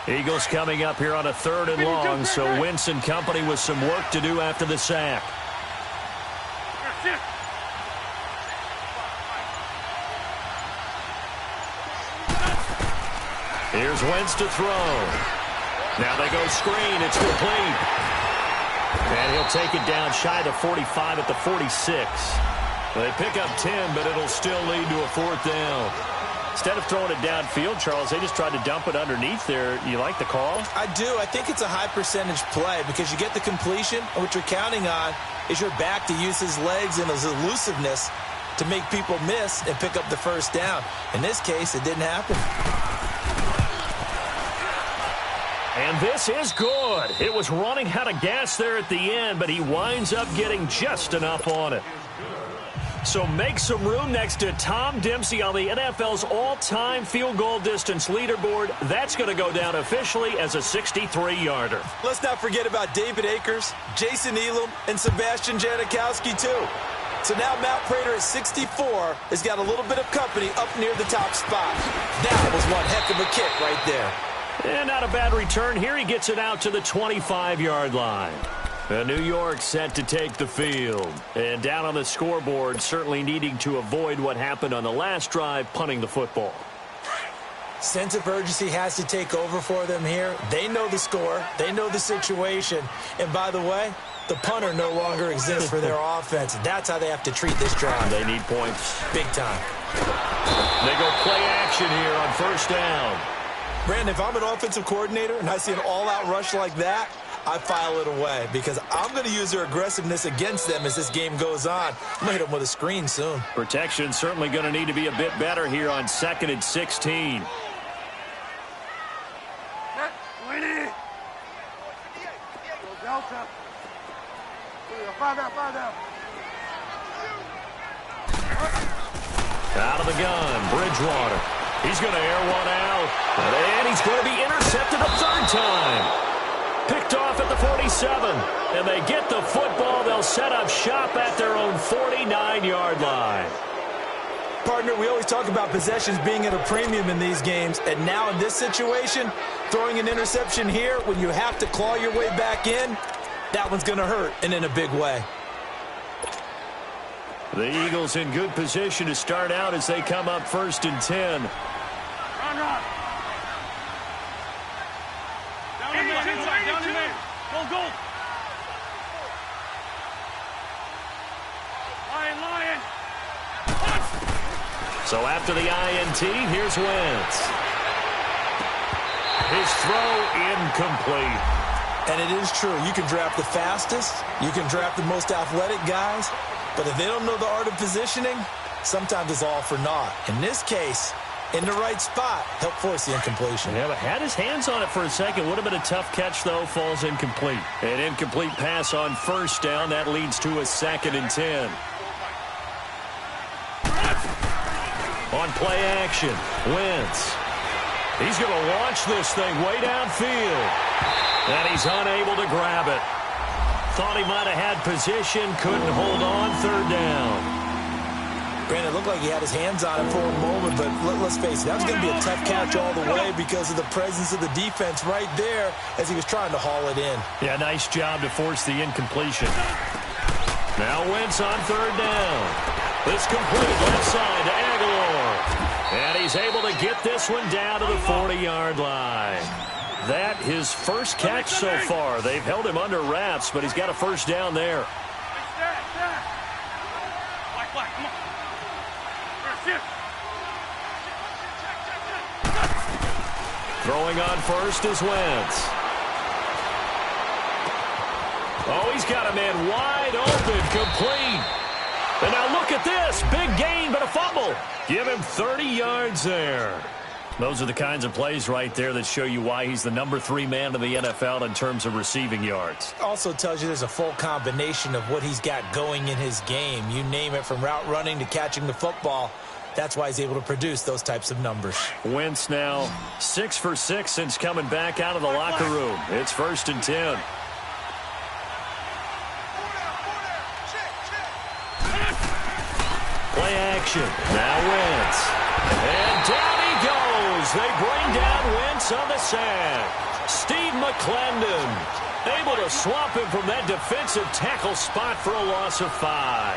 Eagles coming up here on a 3rd and long, so Wentz and company with some work to do after the sack. Here's Wentz to throw. Now they go screen. It's complete. And he'll take it down shy of the 45 at the 46. They pick up 10, but it'll still lead to a 4th down. Instead of throwing it downfield, Charles, they just tried to dump it underneath there. You like the call? I do. I think it's a high percentage play because you get the completion, and what you're counting on is your back to use his legs and his elusiveness to make people miss and pick up the 1st down. In this case, it didn't happen. And this is good. It was running out of gas there at the end, but he winds up getting just enough on it. So make some room next to Tom Dempsey on the NFL's all-time field goal distance leaderboard. That's going to go down officially as a 63-yarder. Let's not forget about David Akers, Jason Elam, and Sebastian Janikowski, too. So now Matt Prater at 64 has got a little bit of company up near the top spot. That was one heck of a kick right there. And not a bad return here. He gets it out to the 25-yard line. New York set to take the field. And down on the scoreboard, certainly needing to avoid what happened on the last drive, punting the football. Sense of urgency has to take over for them here. They know the score. They know the situation. And by the way, The punter no longer exists for their offense. That's how they have to treat this drive. They need points. Big time. They go play action here on first down. Brandon, if I'm an offensive coordinator and I see an all-out rush like that, I file it away because I'm going to use their aggressiveness against them as this game goes on. I'm going to hit them with a screen soon. Protection certainly going to need to be a bit better here on 2nd and 16. Out of the gun, Bridgewater. He's going to air one out. And he's going to be intercepted a third time. Picked off at the 47. And they get the football. They'll set up shop at their own 49-yard line. Partner, we always talk about possessions being at a premium in these games. And now in this situation, throwing an interception here when you have to claw your way back in, that one's going to hurt, and in a big way. The Eagles in good position to start out as they come up 1st and 10. Run. Down in there. Go. Lion. So after the INT, here's Wentz. His throw incomplete. And it is true. You can draft the fastest. You can draft the most athletic guys. But if they don't know the art of positioning, sometimes it's all for naught. In this case, in the right spot, help force the incompletion. Yeah, but had his hands on it for a second. Would have been a tough catch, though. Falls incomplete. An incomplete pass on first down. That leads to a 2nd and 10. On play action, Wentz. He's going to launch this thing way downfield. And he's unable to grab it. Thought he might have had position, couldn't hold on, 3rd down. Brandon, it looked like he had his hands on it for a moment, but let's face it, that was going to be a tough catch all the way because of the presence of the defense right there as he was trying to haul it in. Yeah, nice job to force the incompletion. Now Wentz on 3rd down. It's complete left side to Aguilar. And he's able to get this one down to the 40-yard line. That his first catch so far. They've held him under wraps, but he's got a first down there. Throwing on first is Wentz. Oh, he's got a man wide open, complete. And now look at this. Big gain, but a fumble. Give him 30 yards there. Those are the kinds of plays right there that show you why he's the number 3 man in the NFL in terms of receiving yards. Also tells you there's a full combination of what he's got going in his game. You name it, from route running to catching the football. That's why he's able to produce those types of numbers. Wentz now 6 for 6 since coming back out of the locker room. It's 1st and 10. Play action. Now Wentz. And down he goes. They bring down Wentz on the sack. Steve McClendon able to swap him from that defensive tackle spot for a loss of 5.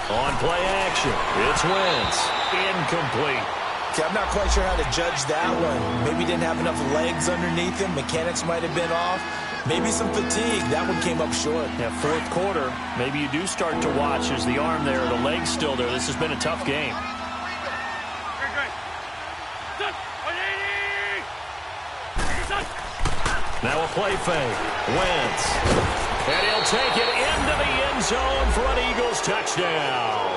On play action, it's Wentz. Incomplete. Okay, I'm not quite sure how to judge that one. Maybe he didn't have enough legs underneath him. Mechanics might have been off. Maybe some fatigue. That one came up short. Yeah, 4th quarter, maybe you do start to watch as the arm there, the leg's still there. This has been a tough game. Now a play fake. Wentz. And he'll take it into the end zone for an Eagles touchdown.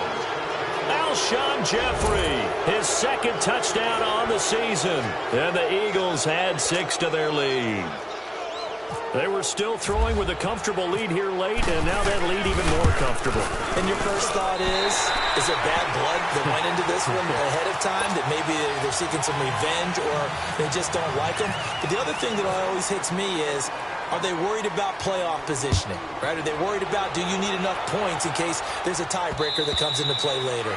Alshon Jeffrey, his 2nd touchdown on the season. And the Eagles add 6 to their lead. They were still throwing with a comfortable lead here late, and now that lead even more comfortable. And your first thought is there bad blood that went into this one ahead of time, that maybe they're seeking some revenge or they just don't like him? But the other thing that always hits me is, are they worried about playoff positioning? Right? Are they worried about, do you need enough points in case there's a tiebreaker that comes into play later?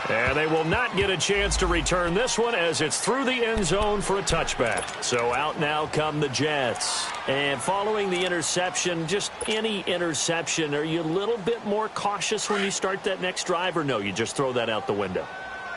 And they will not get a chance to return this one as it's through the end zone for a touchback. So out now come the Jets. And following the interception, just any interception, are you a little bit more cautious when you start that next drive, or no, you just throw that out the window?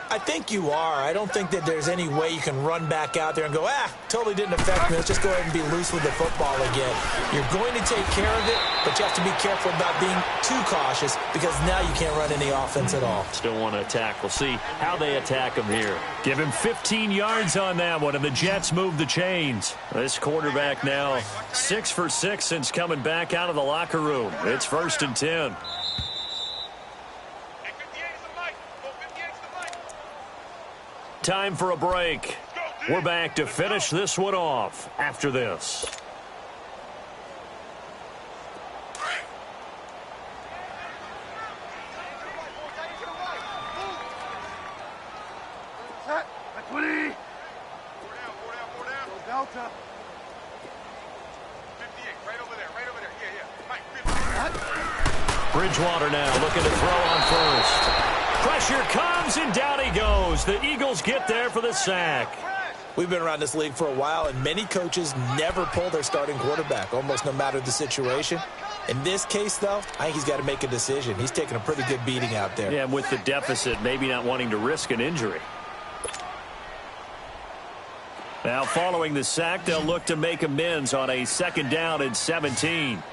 I think you are. I don't think that there's any way you can run back out there and go, totally didn't affect me. Let's just go ahead and be loose with the football again. You're going to take care of it, but you have to be careful about being too cautious because now you can't run any offense at all. Still want to attack. We'll see how they attack him here. Give him 15 yards on that one, and the Jets move the chains. This quarterback now 6 for 6 since coming back out of the locker room. It's 1st and 10. Time for a break. We're back to finish this one off after this. Delta. 58, right over there. Yeah. Mike, Bridgewater now looking to throw on first. Pressure comes, and down he goes. The Eagles get there for the sack. We've been around this league for a while, and many coaches never pull their starting quarterback, almost no matter the situation. In this case, though, I think he's got to make a decision. He's taking a pretty good beating out there. Yeah, and with the deficit, maybe not wanting to risk an injury. Now, following the sack, they'll look to make amends on a 2nd down and 17.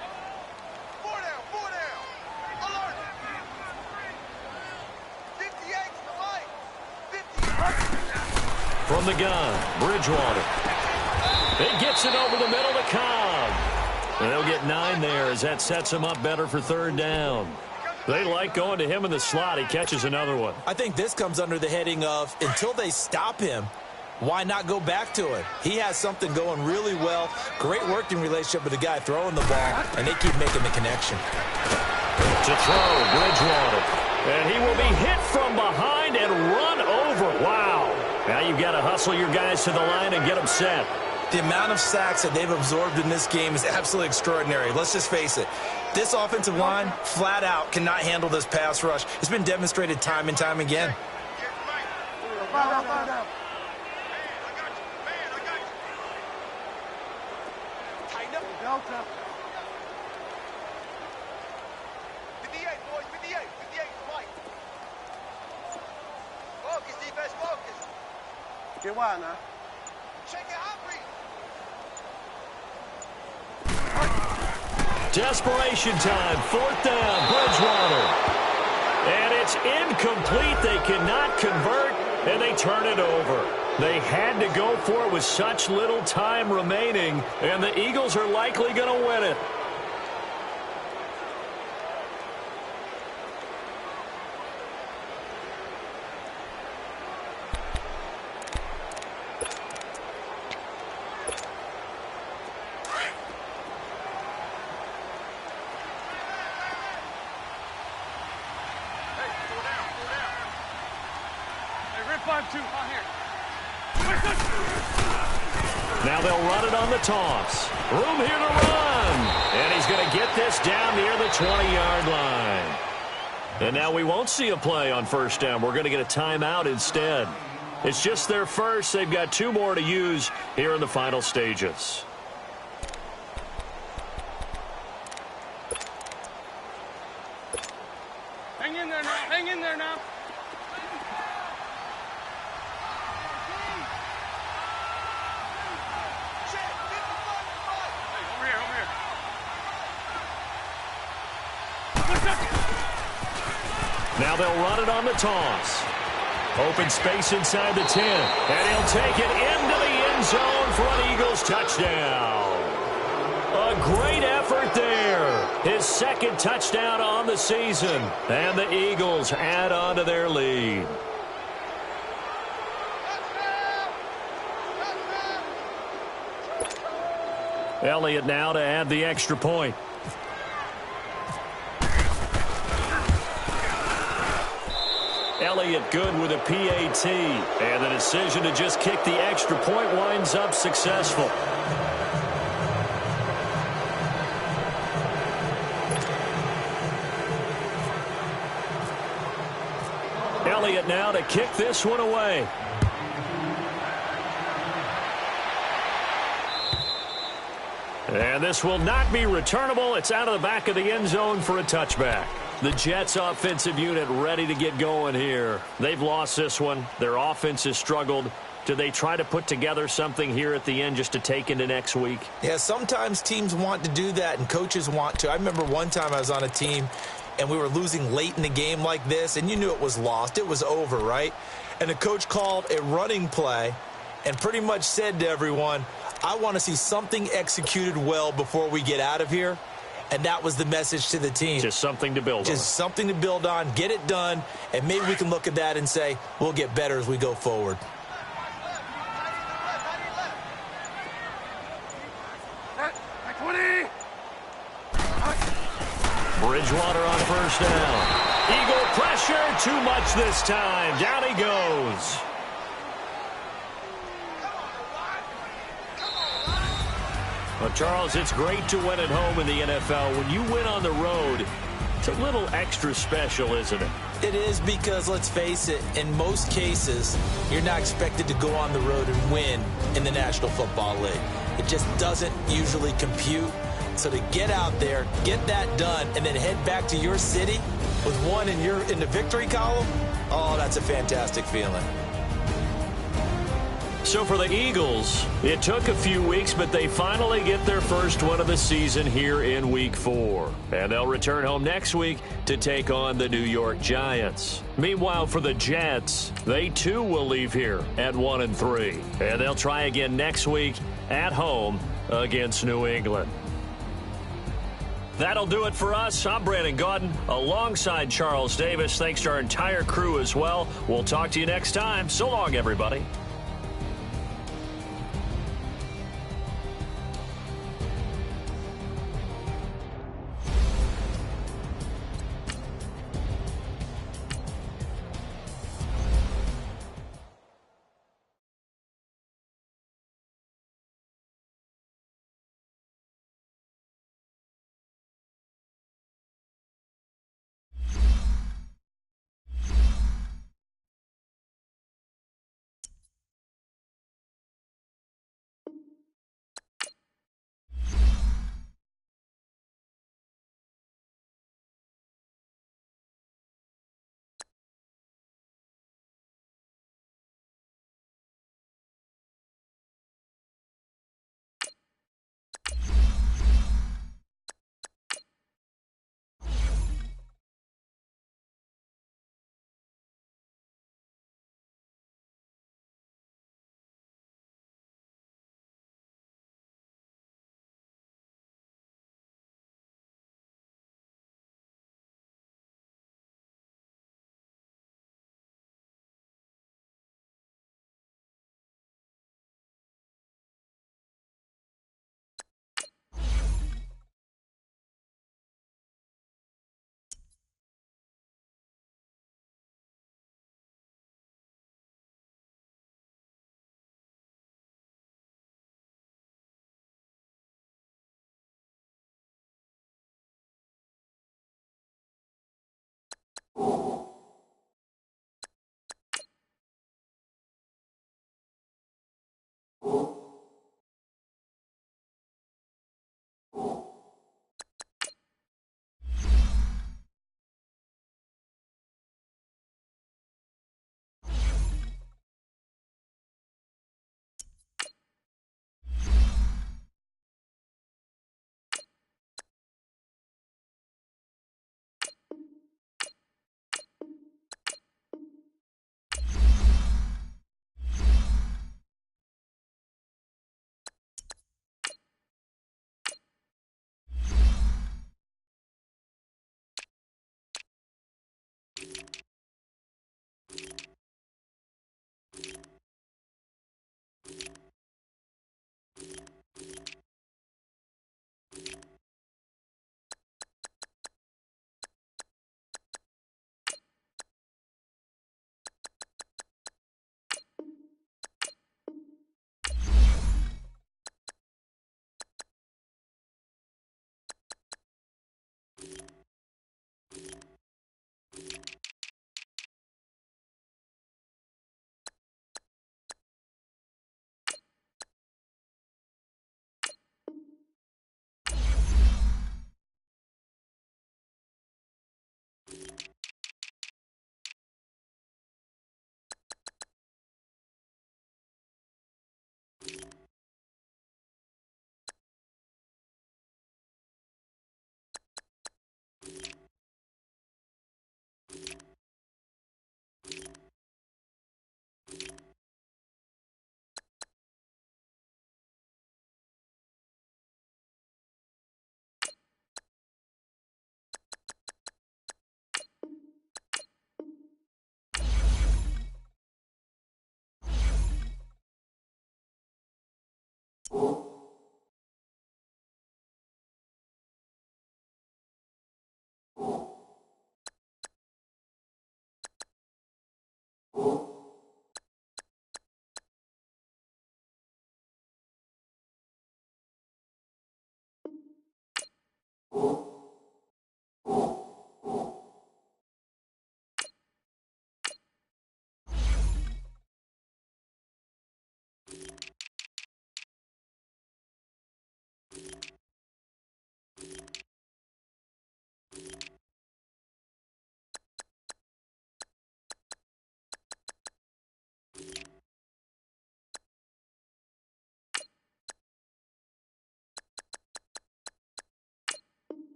From the gun, Bridgewater. It gets it over the middle to Cobb. And they'll get 9 there as that sets him up better for 3rd down. They like going to him in the slot. He catches another one. I think this comes under the heading of until they stop him, why not go back to it? He has something going really well. Great working relationship with the guy throwing the ball, and they keep making the connection. To throw, Bridgewater. And he will be hit from behind and run over. Wow. Now you've got to hustle your guys to the line and get them set. The amount of sacks that they've absorbed in this game is absolutely extraordinary. Let's just face it. This offensive line, flat out, cannot handle this pass rush. It's been demonstrated time and time again. Delta. 58, boys, 58 right. Focus, defense, focus. Get wide now. Check it out, please. Desperation time, 4th down, Bridgewater. And it's incomplete. They cannot convert, and they turn it over. They had to go for it with such little time remaining, and the Eagles are likely going to win it. Now they'll run it on the toss. Room here to run. And he's going to get this down near the 20-yard line. And now we won't see a play on 1st down. We're going to get a timeout instead. It's just their first. They've got 2 more to use here in the final stages. Hang in there now. Hang in there now. Now they'll run it on the toss. Open space inside the 10. And he'll take it into the end zone for an Eagles touchdown. A great effort there. His 2nd touchdown on the season. And the Eagles add on to their lead. Elliott now to add the extra point. Elliott good with a PAT. And the decision to just kick the extra point winds up successful. Elliott now to kick this one away. And this will not be returnable. It's out of the back of the end zone for a touchback. The Jets offensive unit ready to get going here. They've lost this one. Their offense has struggled. Do they try to put together something here at the end just to take into next week? Yeah, sometimes teams want to do that and coaches want to. I remember one time I was on a team and we were losing late in the game like this, and you knew it was lost. It was over, right? And the coach called a running play and pretty much said to everyone, I want to see something executed well before we get out of here. And that was the message to the team. Just something to build on. Just something to build on, get it done, and maybe we can look at that and say, we'll get better as we go forward. Bridgewater on first down. Eagle pressure, too much this time. Down he goes. Well, Charles, it's great to win at home in the NFL. When you win on the road, it's a little extra special, isn't it? It is, because, let's face it, in most cases, you're not expected to go on the road and win in the National Football League. It just doesn't usually compute. So to get out there, get that done, and then head back to your city with one in the victory column, oh, that's a fantastic feeling. So for the Eagles, it took a few weeks, but they finally get their first win of the season here in Week 4. And they'll return home next week to take on the New York Giants. Meanwhile, for the Jets, they too will leave here at 1-3. And they'll try again next week at home against New England. That'll do it for us. I'm Brandon Gaudin alongside Charles Davis. Thanks to our entire crew as well. We'll talk to you next time. So long, everybody.